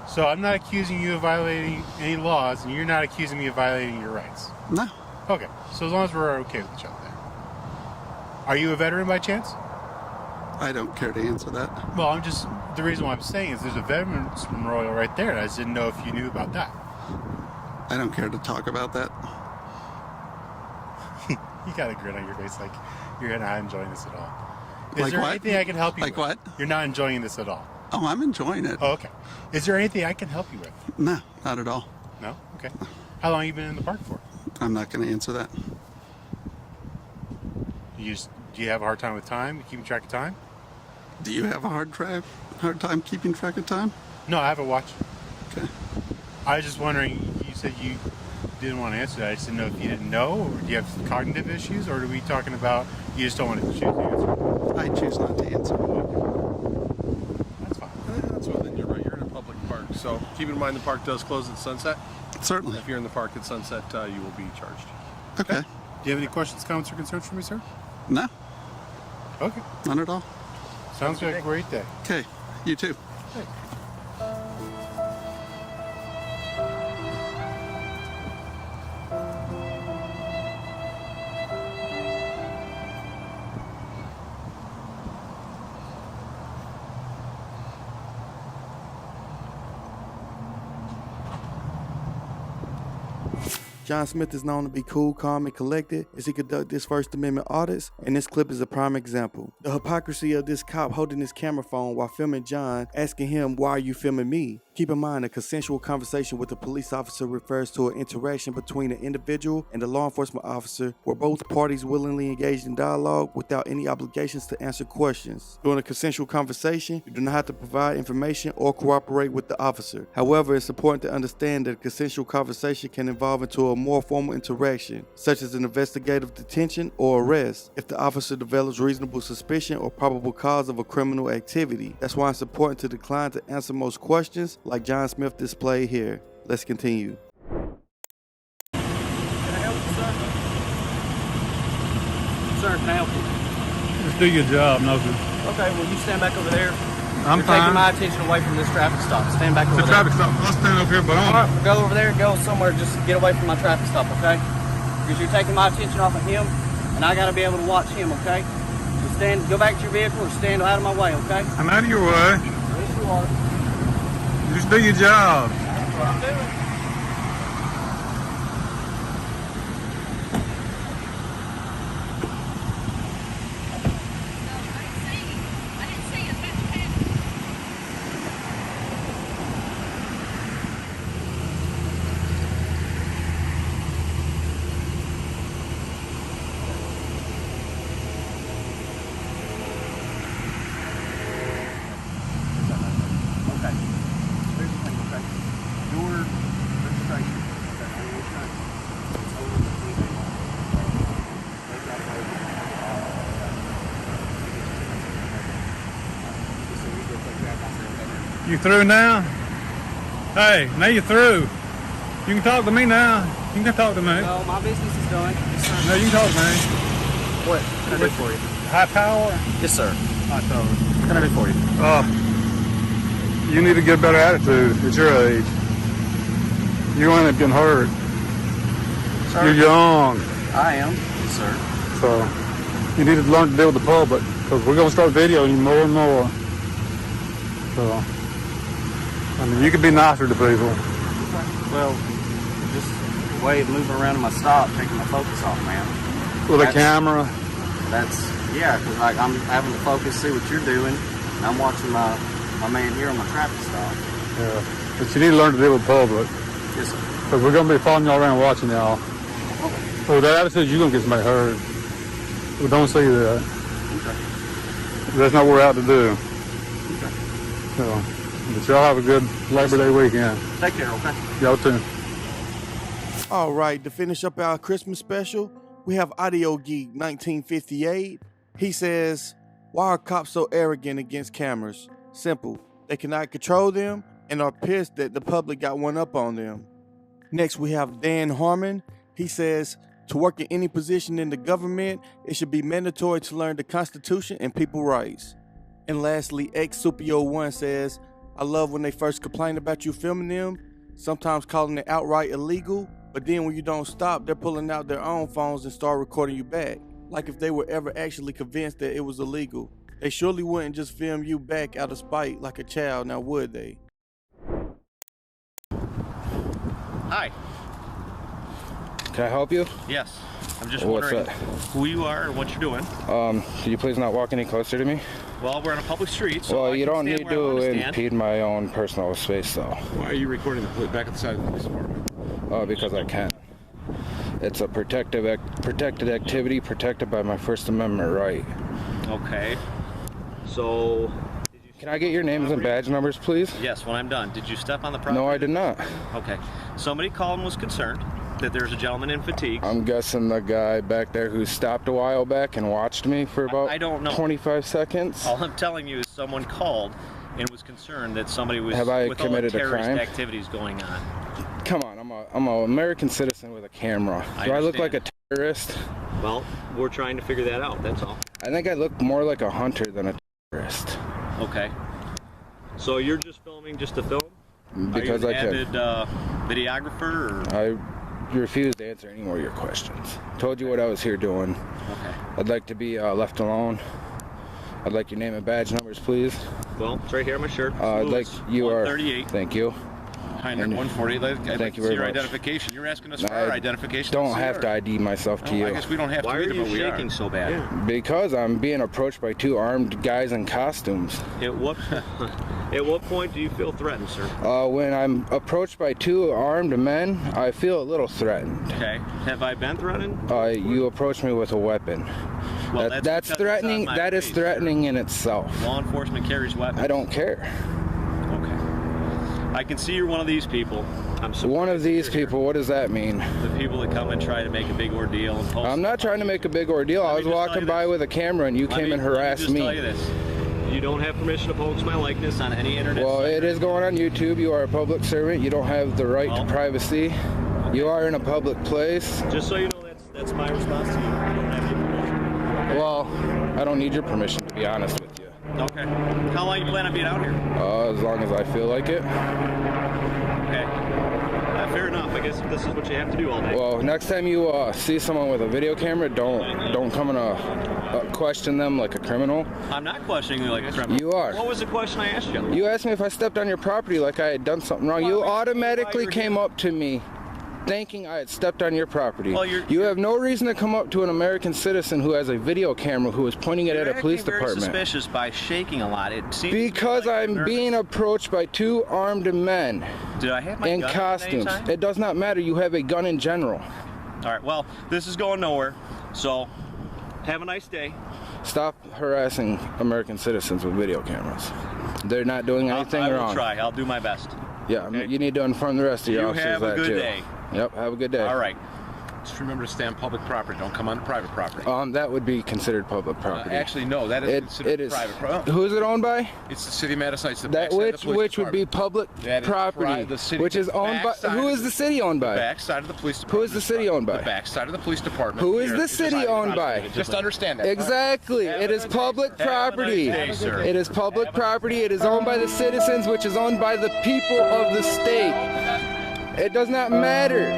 So I'm not accusing you of violating any laws, and you're not accusing me of violating your rights? No. Okay. So as long as we're okay with each other. Are you a veteran by chance? I don't care to answer that. Well, the reason why I'm saying is there's a veterans memorial right there, and I just didn't know if you knew about that. I don't care to talk about that. You got a grin on your face like you're not enjoying this at all. Is Like there what? anything I can help you Like with? what? You're not enjoying this at all. Oh, I'm enjoying it. Oh, okay. Is there anything I can help you with? No, not at all. No? Okay. How long have you been in the park for? I'm not going to answer that. Do you have a hard time with time? You keeping track of time? Do you have a hard time keeping track of time? No, I have a watch. Okay. I was just wondering, you said you didn't want to answer that. I just didn't know if you didn't know, or do you have cognitive issues, or are we talking about you just don't want to choose to answer? I choose not to answer. That's fine. That's well, then you're right. You're in a public park. So keep in mind the park does close at sunset. Certainly. If you're in the park at sunset, you will be charged. Okay. Do you have any questions, comments, or concerns for me, sir? No. Okay. None at all. Sounds like a great day. Okay. You too. John Smith is known to be cool, calm, and collected as he conducts his First Amendment audits, and this clip is a prime example. The hypocrisy of this cop holding his camera phone while filming John, asking him, "Why are you filming me?" Keep in mind, a consensual conversation with a police officer refers to an interaction between an individual and a law enforcement officer where both parties willingly engage in dialogue without any obligations to answer questions. During a consensual conversation, you do not have to provide information or cooperate with the officer. However, it's important to understand that a consensual conversation can evolve into a more formal interaction, such as an investigative detention or arrest, if the officer develops reasonable suspicion or probable cause of a criminal activity. That's why it's important to decline to answer most questions like John Smith displayed here. Let's continue. Can I help you, sir? Sir, can I help you? Just do your job, no sir. Okay, well, you stand back over there. I'm You're fine. taking my attention away from this traffic stop. Stand back over The there. traffic stop. I'll stand up here, but All right, go over there. Go somewhere. Just get away from my traffic stop, okay? Because you're taking my attention off of him, and I got to be able to watch him, okay? So go back to your vehicle or stand out of my way, okay? I'm out of your way. Yes, you are. Just do your job. That's what I'm doing. You through now? Hey, now you're through. You can talk to me now. You can talk to me. No, my business is done. Yes, sir. No, you can talk to me. What can I do for you? High power? Yes, sir. High power. What can I do for you? You need to get a better attitude at your age. You ain't getting hurt. Sir? You're young. I am. Yes, sir. So you need to learn to deal with the public because we're going to start videoing you more and more. So, I mean, you could be nicer to people. Well, just the way of moving around in my stop, taking my focus off, man. With a camera? Yeah, because like, I'm having to focus, see what you're doing, and I'm watching my man here on my traffic stop. Yeah, but you need to learn to deal with the public. Yes, sir. Because we're going to be following y'all around watching y'all. So with that attitude, you're going to get somebody hurt. We don't see that. Okay. That's not what we're out to do. Okay. So, but y'all have a good Labor Day weekend. Take care, okay? Y'all too. All right, to finish up our Christmas special, we have Audio Geek 1958. He says, "Why are cops so arrogant against cameras? Simple. They cannot control them and are pissed that the public got one up on them." Next, we have Dan Harmon. He says, "To work in any position in the government, it should be mandatory to learn the Constitution and people rights." And lastly, Supio1 says, "I love when they first complain about you filming them, sometimes calling it outright illegal, but then when you don't stop, they're pulling out their own phones and start recording you back. Like if they were ever actually convinced that it was illegal. They surely wouldn't just film you back out of spite like a child, now would they?" Hi. Can I help you? Yes. I'm just What's wondering that? who you are and what you're doing. Could you please not walk any closer to me? Well, we're on a public street, so Well, I you can don't stand need where I wanna to stand. impede my own personal space, though. Why are you recording back at the side of the police department? Because I can. It's a protected activity protected by my First Amendment right. Okay. So, can I get your names and badge numbers, please? Yes, when I'm done. Did you step on the property? No, I did not. Okay. Somebody called and was concerned that there's a gentleman in fatigues. I'm guessing the guy back there who stopped a while back and watched me for about I don't know. 25 seconds. All I'm telling you is someone called and was concerned that somebody was Have I with all the committed a terrorist crime? activities going on. Come on, I'm an American citizen with a camera. Do I look like a terrorist? Well, we're trying to figure that out, that's all. I think I look more like a hunter than a terrorist. Okay. So you're just filming just to film? Because Are you I an can. avid videographer? Or? I refuse to answer any more of your questions. Told you what I was here doing. Okay. I'd like to be left alone. I'd like your name and badge numbers, please. Well, it's right here on my shirt. I'd like you are. 138. Thank you. Heinrich 148. I'd like to see very your much. identification. You're asking us for our identification. Don't have to ID myself to you. I guess we don't have Why to are either, you but we are. shaking so bad? Because I'm being approached by two armed guys in costumes. At what point do you feel threatened, sir? When I'm approached by two armed men, I feel a little threatened. Okay. Have I been threatened? You approached me with a weapon. Well, that's because threatening. it's on my That is face, threatening in itself. Law enforcement carries weapons. I don't care. I can see you're one of these people. I'm one of these people. What does that mean? The people that come and try to make a big ordeal and post. I'm not trying to make a big ordeal. I was walking by with a camera and you came and harassed me. Let me just tell you this. You don't have permission to post my likeness on any internet. Well, it is going on YouTube. You are a public servant. You don't have the right to privacy. You are in a public place. Just so you know, that's my response to you. I don't have your permission. Well, I don't need your permission, to be honest with you. Okay. How long you plan on being out here? As long as I feel like it. Okay. Fair enough. I guess this is what you have to do all day. Well, next time you see someone with a video camera, don't come and question them like a criminal. I'm not questioning you like a criminal. You are. What was the question I asked you? You asked me if I stepped on your property like I had done something wrong. You automatically came up to me thinking I had stepped on your property. Well, you have no reason to come up to an American citizen who has a video camera who is pointing it at a police department. You're suspicious by shaking a lot. It seems because I'm being approached by two armed men. Did I have my in gun costumes? at any time? It does not matter. You have a gun in general. All right. Well, this is going nowhere. So, have a nice day. Stop harassing American citizens with video cameras. They're not doing anything I will wrong. try. I'll do my best. Yeah, you need to inform the rest of your officers have a that good too. day. Yep, have a good day. All right. Just remember to stay on public property. Don't come on private property. That would be considered public property. Actually, no. That is considered private property. Who is it owned by? It's the city of Madison. It's the That backside of the police which would be public That is property, the city. which is owned by. Who is the city owned by? The backside of the police department. Who is the city owned by? The backside of the police department. Who is the city owned by? Just understand that. Exactly. It is public property. It is public property. It is owned by the citizens, which is owned by the people of the state. It does not matter.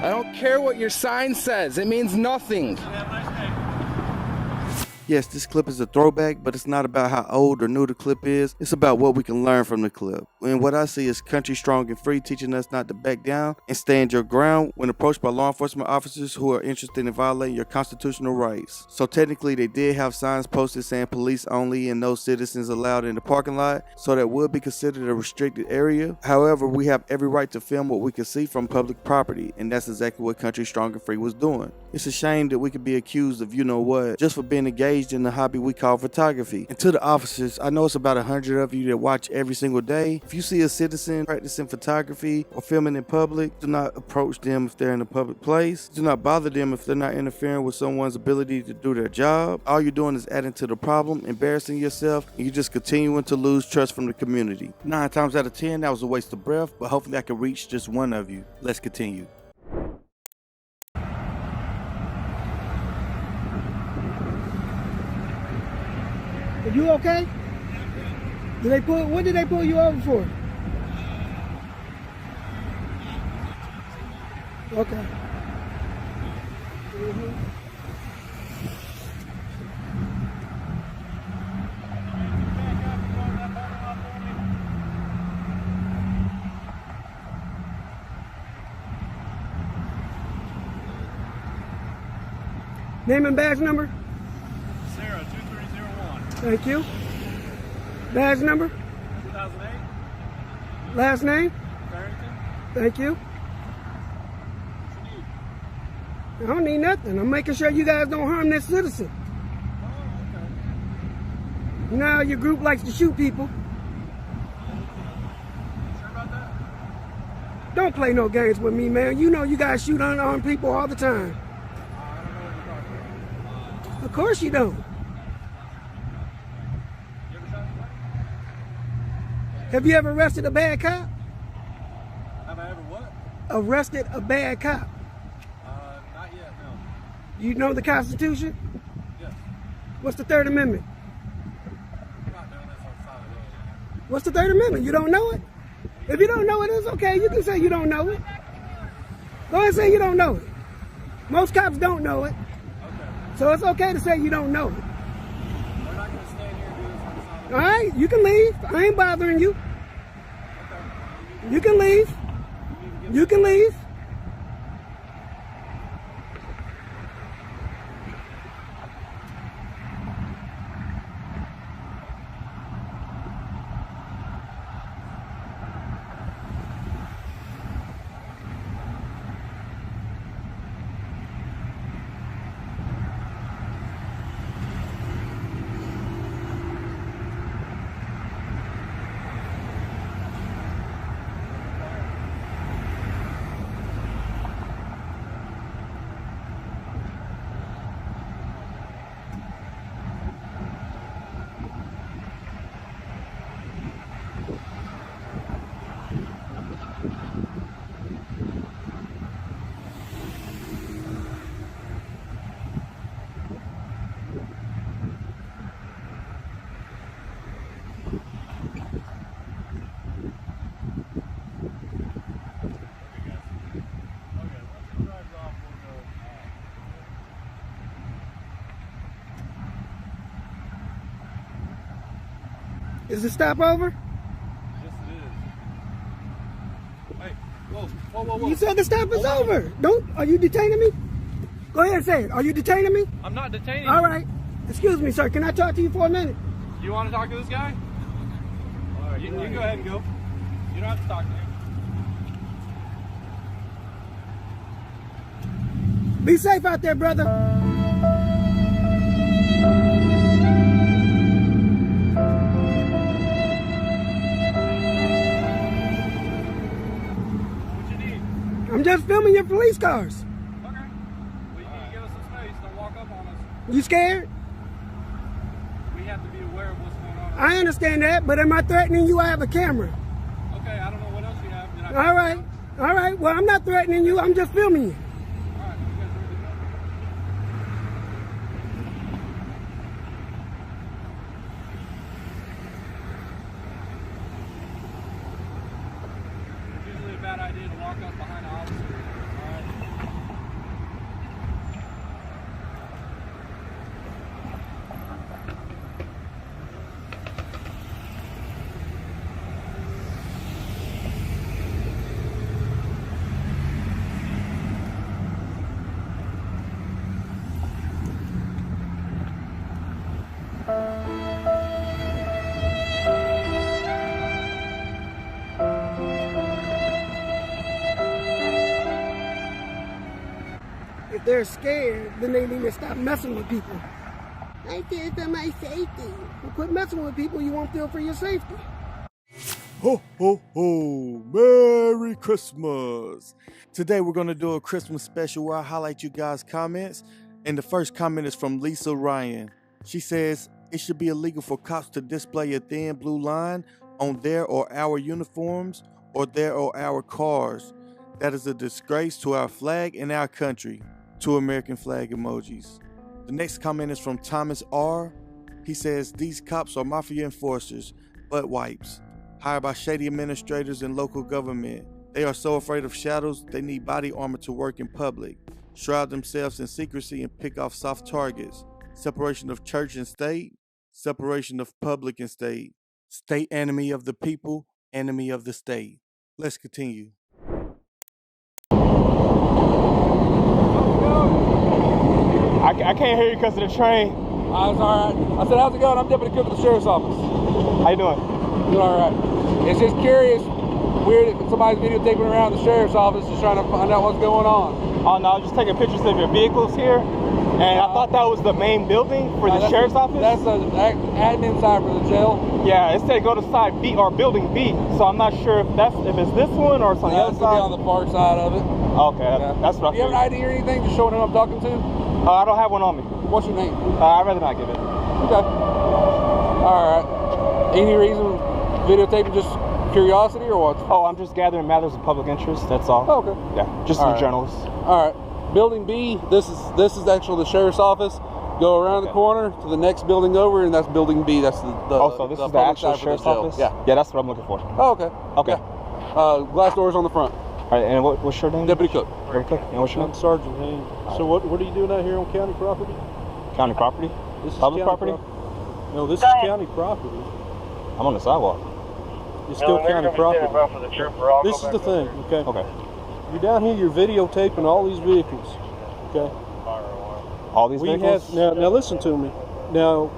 I don't care what your sign says. It means nothing. Yes, this clip is a throwback, but it's not about how old or new the clip is. It's about what we can learn from the clip. And what I see is Country Strong and Free teaching us not to back down and stand your ground when approached by law enforcement officers who are interested in violating your constitutional rights. So technically, they did have signs posted saying police only and no citizens allowed in the parking lot, so that would be considered a restricted area. However, we have every right to film what we can see from public property, and that's exactly what Country Strong and Free was doing. It's a shame that we could be accused of you-know-what just for being engaged in the hobby we call photography. And to the officers, I know it's about 100 of you that watch every single day. If you see a citizen practicing photography or filming in public, do not approach them if they're in a public place. Do not bother them if they're not interfering with someone's ability to do their job. All you're doing is adding to the problem, embarrassing yourself, and you're just continuing to lose trust from the community. 9 times out of 10, that was a waste of breath, but hopefully I can reach just one of you. Let's continue. Are you okay? What did they pull you over for? Okay. Name and badge number? Sarah, 2301. Thank you. Badge number? 2008. Last name? Barrington. Thank you. I don't need nothing. I'm making sure you guys don't harm this citizen. You know how your group likes to shoot people. Don't play no games with me, man. You know you guys shoot unarmed people all the time. Of course you don't. Have you ever arrested a bad cop? Have I ever what? Arrested a bad cop? Not yet, no. You know the Constitution? Yes. What's the Third Amendment? What's the Third Amendment? You don't know it? If you don't know it, it's okay. You can say you don't know it. Go ahead and say you don't know it. Most cops don't know it. So it's okay to say you don't know it. We're not going to stand here and do this on the side. All right, you can leave. I ain't bothering you. You can leave. You can leave. Is the stop over? Yes, it is. Hey, whoa. You said the stop is over. Are you detaining me? Go ahead and say it. Are you detaining me? I'm not detaining All you. right. Excuse me, sir. Can I talk to you for a minute? You want to talk to this guy? All right, you can go ahead and go. You don't have to talk to him. Be safe out there, brother. I'm just filming your police cars. Okay. Well, you need to give us some space. Don't walk up on us. You scared? We have to be aware of what's going on. I understand that, but am I threatening you? I have a camera. Okay, I don't know what else you have. All right. All right. Well, I'm not threatening you. I'm just filming you. It's usually a bad idea to walk up behind an officer. All right. If they're scared, then they need to stop messing with people. I fear for my safety. Well, quit messing with people, you won't feel for your safety. Ho, ho, ho. Merry Christmas. Today we're going to do a Christmas special where I highlight you guys' comments. And the first comment is from Lisa Ryan. She says, it should be illegal for cops to display a thin blue line on their or our uniforms or their or our cars. That is a disgrace to our flag and our country. 2 American flag emojis. The next comment is from Thomas R. He says, these cops are mafia enforcers, butt wipes, hired by shady administrators in local government. They are so afraid of shadows, they need body armor to work in public, shroud themselves in secrecy and pick off soft targets. Separation of church and state, separation of public and state. State enemy of the people, enemy of the state. Let's continue. I can't hear you because of the train. I was all right. I said, how's it going? I'm Deputy Cook at the Sheriff's Office. How you doing? Doing all right. It's just curious, weird if somebody's videotaping around the Sheriff's Office just trying to find out what's going on. Oh no, I was just taking pictures of your vehicles here, and I thought that was the main building for the Sheriff's Office. That's the admin side for the jail. Yeah, it said go to side B or building B, so I'm not sure if it's this one or it's on the other side. It's on the far side of it. Okay, that's what I Do you have an ID or anything just showing who I'm talking to? I don't have one on me. What's your name? I'd rather not give it. Okay. All right. Any reason videotaping, just curiosity or what? Oh, I'm just gathering matters of public interest, that's all. Oh, okay. Yeah, just as a journalist. All right. Building B, this is actually the Sheriff's Office. Go around the corner to the next building over, and that's Building B. That's the so this is the actual Sheriff's Office? Yeah. Yeah, that's what I'm looking for. Oh, okay. Okay. Yeah. Glass doors on the front. All right, and what's your name? Deputy Cook. Deputy Cook. And what's your name? Sergeant Haynes. So what are you doing out here on county property? County property? This is public county property? No, this is county property. I'm on the sidewalk. It's still county property. This is the thing, okay? Okay. You're down here, you're videotaping all these vehicles, okay? All these vehicles? Now listen to me. Now,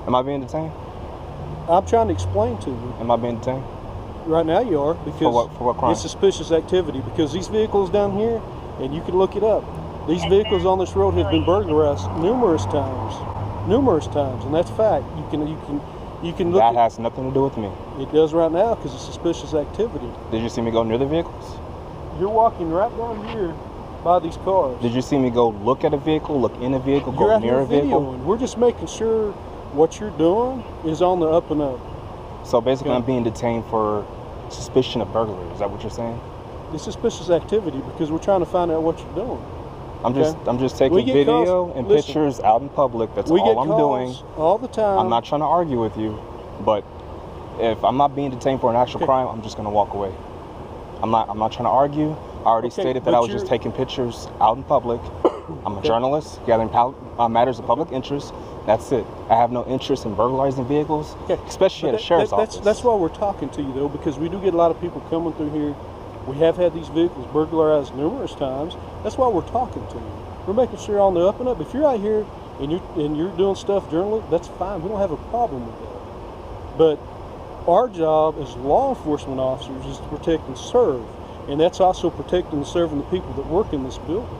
am I being detained? I'm trying to explain to you. Am I being detained? Right now you are, because for what crime? it's suspicious activity. Because these vehicles down here, and you can look it up, these vehicles on this road have been burglarized numerous times, and that's fact. You can look. That has nothing to do with me. It does right now because it's suspicious activity. Did you see me go near the vehicles? You're walking right down here by these cars. Did you see me go look at a vehicle, look in a vehicle, You're go out near here a vehicle? videoing. We're just making sure what you're doing is on the up and up. So basically, I'm being detained for suspicion of burglary. Is that what you're saying? It's suspicious activity because we're trying to find out what you're doing. I'm just taking video and pictures out in public. That's all I'm doing. All the time. I'm not trying to argue with you, but if I'm not being detained for an actual crime, I'm just going to walk away. I'm not trying to argue. I already stated that I was just taking pictures out in public. I'm a journalist gathering matters of public interest. That's it. I have no interest in burglarizing vehicles, especially at a sheriff's office. That's why we're talking to you, though, because we do get a lot of people coming through here. We have had these vehicles burglarized numerous times. That's why we're talking to you. We're making sure you're on the up and up. If you're out here and you're doing stuff journalism, that's fine. We don't have a problem with that. But our job as law enforcement officers is to protect and serve, and that's also protecting and serving the people that work in this building.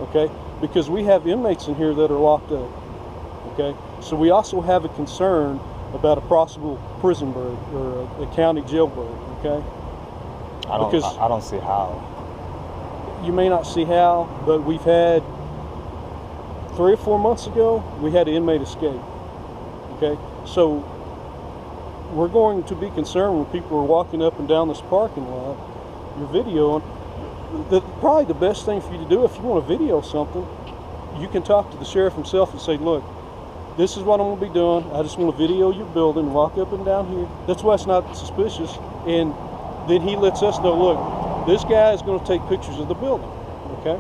Okay, because we have inmates in here that are locked up. Okay, so we also have a concern about a possible prison bird or a county jail bird. Okay. I don't see how. You may not see how, but we've had 3 or 4 months ago, we had an inmate escape. Okay, so we're going to be concerned when people are walking up and down this parking lot. You're videoing. Probably the best thing for you to do, if you want to video something, you can talk to the sheriff himself and say, look, this is what I'm going to be doing. I just want to video your building, walk up and down here. That's why it's not suspicious. And then he lets us know, look, this guy is going to take pictures of the building. Okay?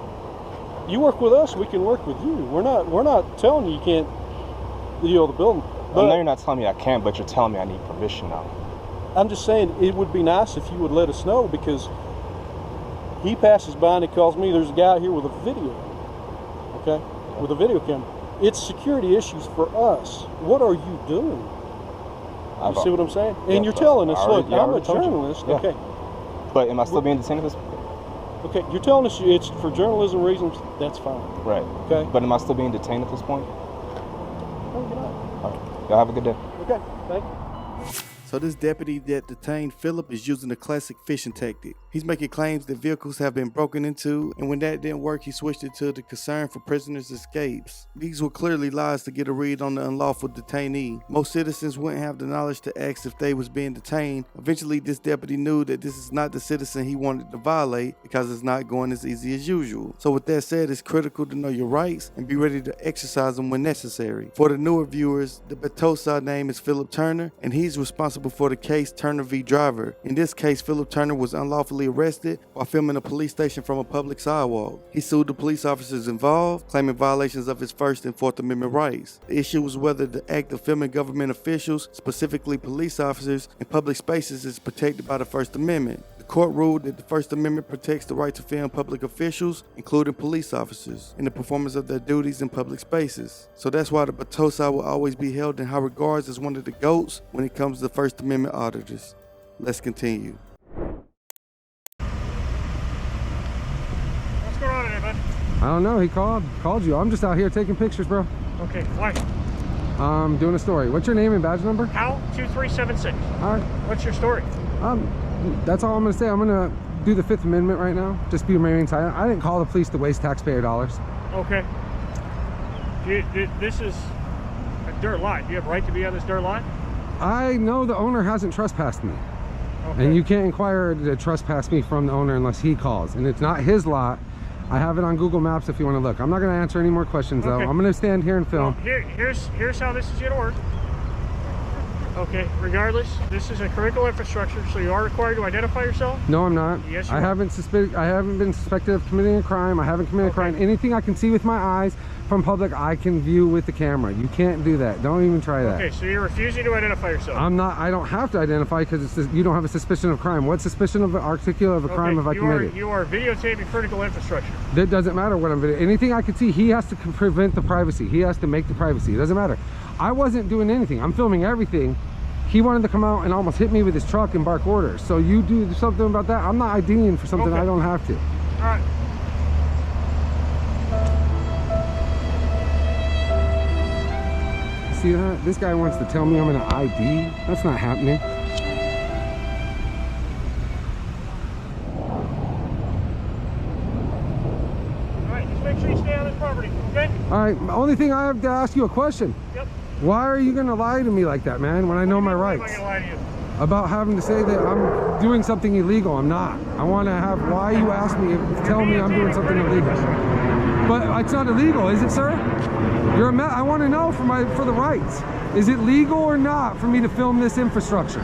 You work with us, we can work with you. We're not telling you can't video the building. I know you're not telling me I can't, but you're telling me I need permission now. I'm just saying it would be nice if you would let us know, because he passes by and he calls me, there's a guy out here with a video. Okay? With a video camera. It's security issues for us. What are you doing? You see what I'm saying? And you're telling us, look, I'm a journalist. Yeah. Okay. But am I still being detained at this? Okay, you're telling us it's for journalism reasons. That's fine. Right. Okay. But am I still being detained at this point? No, you're not. All right. Y'all have a good day. Okay. Thank you. So this deputy that detained Philip is using a classic fishing tactic. He's making claims that vehicles have been broken into, and when that didn't work, he switched it to the concern for prisoners' escapes. These were clearly lies to get a read on the unlawful detainee. Most citizens wouldn't have the knowledge to ask if they was being detained. Eventually, this deputy knew that this is not the citizen he wanted to violate, because it's not going as easy as usual. So with that said, it's critical to know your rights and be ready to exercise them when necessary. For the newer viewers, the Batosa name is Philip Turner, and he's responsible for the case Turner v. Driver. In this case, Philip Turner was unlawfully arrested while filming a police station from a public sidewalk. He sued the police officers involved, claiming violations of his First and Fourth Amendment rights. The issue was whether the act of filming government officials, specifically police officers, in public spaces is protected by the First Amendment. The court ruled that the First Amendment protects the right to film public officials, including police officers, in the performance of their duties in public spaces. So that's why the Potosi will always be held in high regards as one of the GOATs when it comes to First Amendment auditors. Let's continue. What's going on there, bud? I don't know. He called you. I'm just out here taking pictures, bro. Okay, why? Doing a story. What's your name and badge number? Hal 2376. All right. What's your story? That's all I'm gonna say. I'm gonna do the Fifth Amendment right now. Just be remaining silent. I didn't call the police to waste taxpayer dollars. Okay. This is a dirt lot. Do you have a right to be on this dirt lot? I know the owner hasn't trespassed me. Okay. And you can't inquire to trespass me from the owner unless he calls. And it's not his lot. I have it on Google Maps if you want to look. I'm not going to answer any more questions though. I'm going to stand here and film. Well, here's how this is going to work. Okay, regardless, this is a critical infrastructure, so you are required to identify yourself? No, I'm not. Yes, you I are. haven't been suspected of committing a crime. I haven't committed a crime. Anything I can see with my eyes from public, I can view with the camera. You can't do that. Don't even try that. Okay, so you're refusing to identify yourself? I'm not. I don't have to identify because you don't have a suspicion of crime. What suspicion of articulate of a crime have I committed? You are videotaping critical infrastructure. That doesn't matter what I'm videotaping. Anything I can see, he has to prevent the privacy. He has to make the privacy. It doesn't matter. I wasn't doing anything. I'm filming everything. He wanted to come out and almost hit me with his truck and bark orders. So you do something about that. I'm not IDing for something I don't have to. All right. See that? This guy wants to tell me I'm an ID. That's not happening. All right, just make sure you stay on this property, okay? All right, the only thing I have to ask you a question. Yep. Why are you going to lie to me like that, man, when I know my rights? Why am I going to lie to you? About having to say that I'm doing something illegal. I'm not. I want to have why you ask me, tell me I'm doing something illegal. But it's not illegal, is it, sir? I want to know for the rights. Is it legal or not for me to film this infrastructure?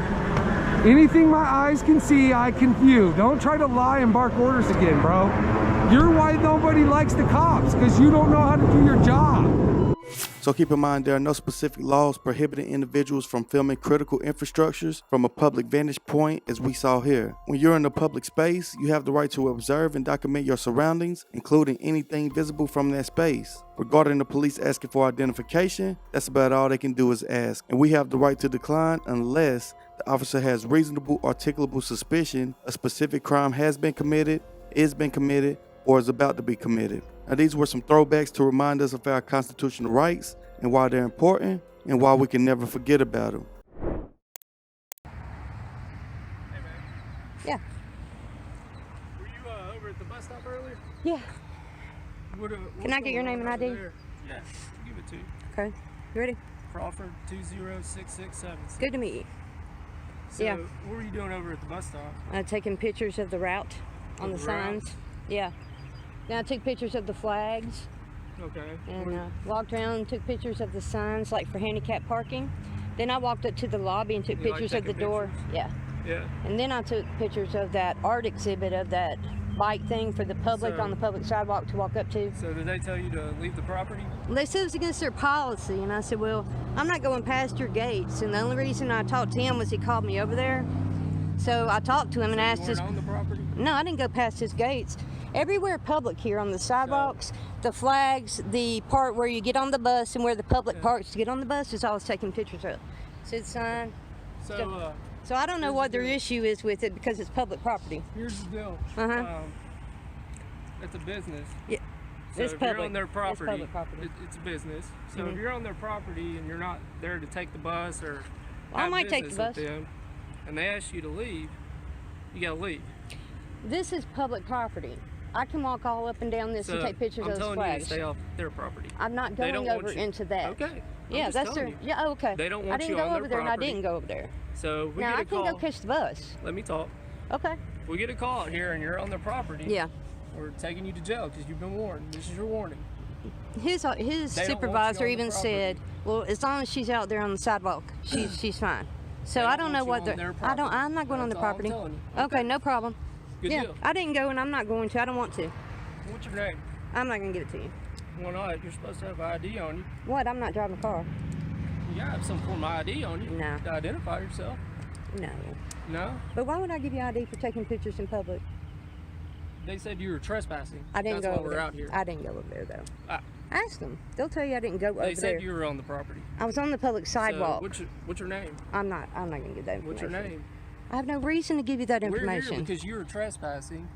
Anything my eyes can see, I can view. Don't try to lie and bark orders again, bro. You're why nobody likes the cops, because you don't know how to do your job. So keep in mind, there are no specific laws prohibiting individuals from filming critical infrastructures from a public vantage point, as we saw here. When you're in a public space, you have the right to observe and document your surroundings, including anything visible from that space. Regarding the police asking for identification, that's about all they can do is ask. And we have the right to decline unless the officer has reasonable articulable suspicion a specific crime has been committed, is being committed, or is about to be committed. Now, these were some throwbacks to remind us of our constitutional rights and why they're important and why we can never forget about them. Yeah. Were you over at the bus stop earlier? Yeah. Can I get your name and ID? Yes, give it to you. Okay. You ready? Crawford 20667. Good to meet you. So, Yeah. what were you doing over at the bus stop? Taking pictures of the route on the signs. Yeah. Then I took pictures of the flags. Okay. And walked around and took pictures of the signs, like for handicap parking. Then I walked up to the lobby and took You like pictures of the taking door. pictures? Yeah. Yeah. And then I took pictures of that art exhibit of that bike thing for the public on the public sidewalk to walk up to. So did they tell you to leave the property? They said it was against their policy, and I said, well, I'm not going past your gates. And the only reason I talked to him was he called me over there. So I talked to him and asked you weren't on the property? No, I didn't go past his gates. Everywhere public here on the sidewalks, the flags, the part where you get on the bus and where the public parks to get on the bus is always taking pictures of. See the sign? So I don't know what their issue is with it because it's public property. Here's the deal. It's a business. Yeah. So It's if public. you're on their property, It's public property. it's a business. So if Mhm. you're on their property and you're not there to take the bus or I have might take the business bus. with them, and they ask you to leave, you gotta leave. This is public property. I can walk all up and down this and take pictures I'm of those telling you flags. to stay off their property. I'm not They going don't want over you- into that. Okay. I'm Yeah, just that's their. telling you. Yeah, okay. They don't I want didn't you go on their over there, and I property. didn't go over there. So we Now get a I can call. go catch the bus. Let me talk. Okay. If we get a call out here and you're on their property, Yeah. we're taking you to jail because you've been warned. This is your warning. His They don't want you supervisor on the even property. said, "Well, as long as she's out there on the sidewalk, she's fine." So They I don't don't know want what you they're. on their I don't. property. I'm not going on the That's all I'm property. telling you. Okay, no problem. Good yeah, deal. I didn't go, and I'm not going to. I don't want to. What's your name? I'm not going to give it to you. Why not? You're supposed to have ID on you. What? I'm not driving a car. You gotta have some form of ID on you. No. To identify yourself. No. No? But why would I give you ID for taking pictures in public? They said you were trespassing. I didn't That's go why over we're there. out here. I didn't go over there though. Ah. Ask them. They'll tell you I didn't go over They there. said you were on the property. I was on the public sidewalk. So what's your name? I'm not gonna give that information. What's your name? I have no reason to give you that We're information. here because you were trespassing.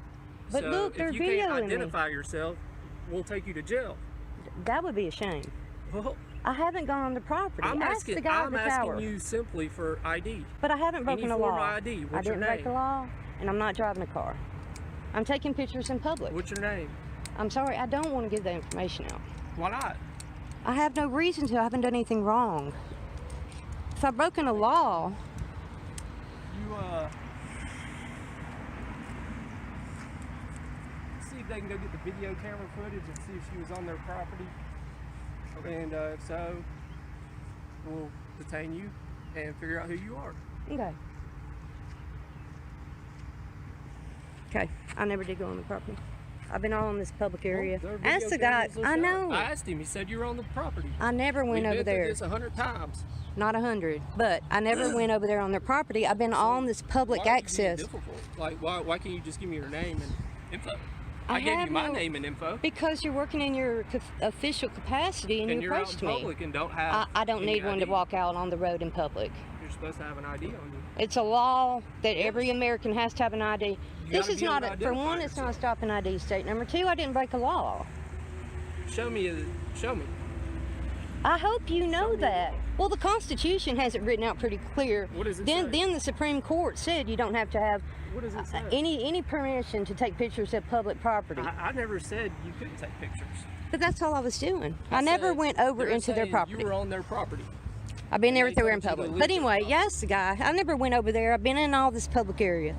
But so look, they're if you can't videoing me. identify yourself, we'll take you to jail. That would be a shame. Well, I haven't gone on the property. Ask the guy at the tower. asking you simply for ID. But I haven't broken Any a form law. of ID. I What's your didn't break name? a law, and I'm not driving a car. I'm taking pictures in public. What's your name? I'm sorry, I don't want to give that information out. Why not? I have no reason to. I haven't done anything wrong. If I've broken a law, You see if they can go get the video camera footage and see if she was on their property. And if so, we'll detain you and figure out who you are. okay. Okay, I never did go on the property. I've been all in this public area. Their Ask video the guy. cameras will I show it. know. I asked him. He said you were on the property. I never went We've over been through there. this 100 times. Not 100, but I never went over there on their property. I've been on this public Why are you being access. difficult? Like, why can't you just give me your name and info? I I gave have you my no- name and info. Because you're working in your official capacity and, you you're out approached in me. public and don't have I don't any need one to ID. walk out on the road in public. You're supposed to have an ID on you. It's a law that every American has to have an ID. You This gotta is be able not, to for identify one, it's not a stop and ID state. Number two, I didn't break a law. Show me. I hope you know that. Well, the Constitution has it written out pretty clear. What does it then, say? Then the Supreme Court said you don't have to have What does it say? any permission to take pictures of public property. I never said you couldn't take pictures. But that's all I was doing. I never went over They were into their saying property. You were on their property. I've been and they everywhere in told you to public. leave But the anyway, yes, the guy. I never went over there. I've been in all this public area.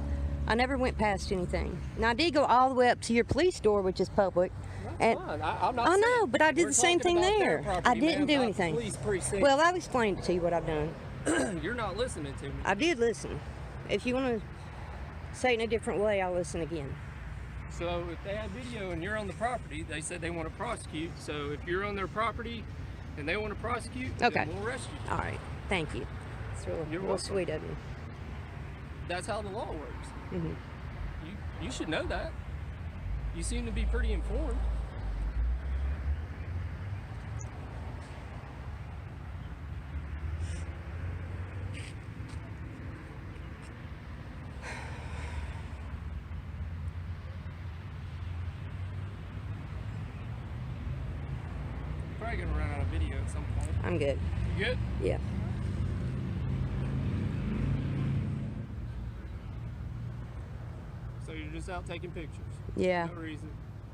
I never went past anything. Now I did go all the way up to your police door, which is public. And Fine. I'm not I know, saying- but I did we're the same talking thing about their there. property, I didn't ma'am, do not the anything. police precinct. Well, I've explained it to you what I've done. You're not listening to me. I did listen. If you want to say it in a different way, I'll listen again. So if they have video and you're on the property, they said they want to prosecute. So if you're on their property and they want to prosecute, Okay. then we'll arrest you. All right. Thank you. It's real, You're real welcome. sweet of you. That's how the law works. Mm-hmm. You should know that. You seem to be pretty informed. Probably gonna run out of video at some point. I'm good. You good? Yeah. So you're just out taking pictures? Yeah. No reason.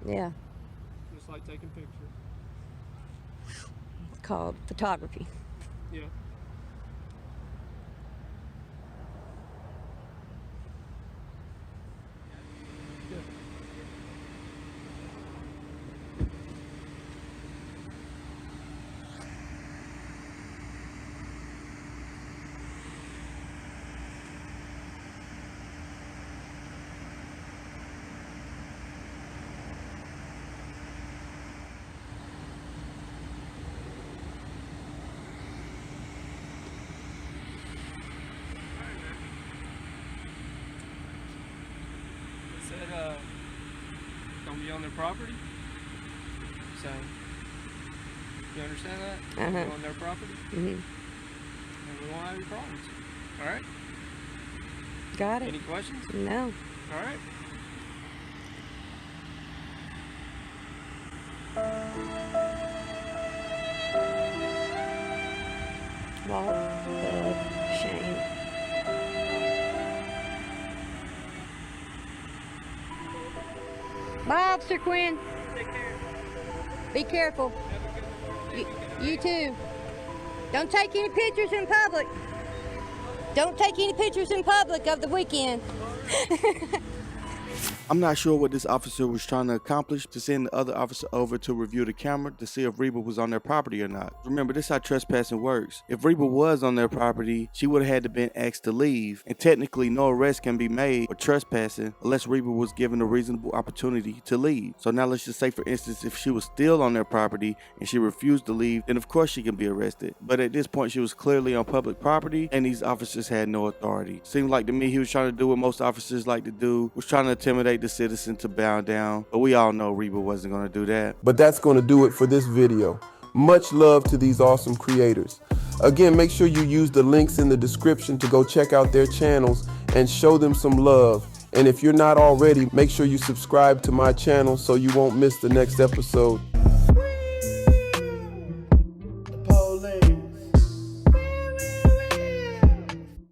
Yeah. Just like taking pictures. It's called photography. Yeah. Said, don't be on their property. So, you understand that? Uh-huh. You're on their property, Mm-hmm. and we won't have any problems. All right? Got it. Any questions? No. All right. Walk of shame. Bye, Officer Quinn. Be careful. You too. Don't take any pictures in public. Don't take any pictures in public of the weekend. I'm not sure what this officer was trying to accomplish to send the other officer over to review the camera to see if Reba was on their property or not. Remember, this is how trespassing works. If Reba was on their property, she would have had to been asked to leave, and technically no arrest can be made for trespassing unless Reba was given a reasonable opportunity to leave. So now let's just say, for instance, if she was still on their property and she refused to leave, then of course she can be arrested. But at this point, she was clearly on public property and these officers had no authority. Seemed like to me he was trying to do what most officers like to do, was trying to intimidate the citizen to bow down, but we all know Reba wasn't going to do that. But that's going to do it for this video. Much love to these awesome creators. Again, make sure you use the links in the description to go check out their channels and show them some love. And if you're not already, make sure you subscribe to my channel so you won't miss the next episode.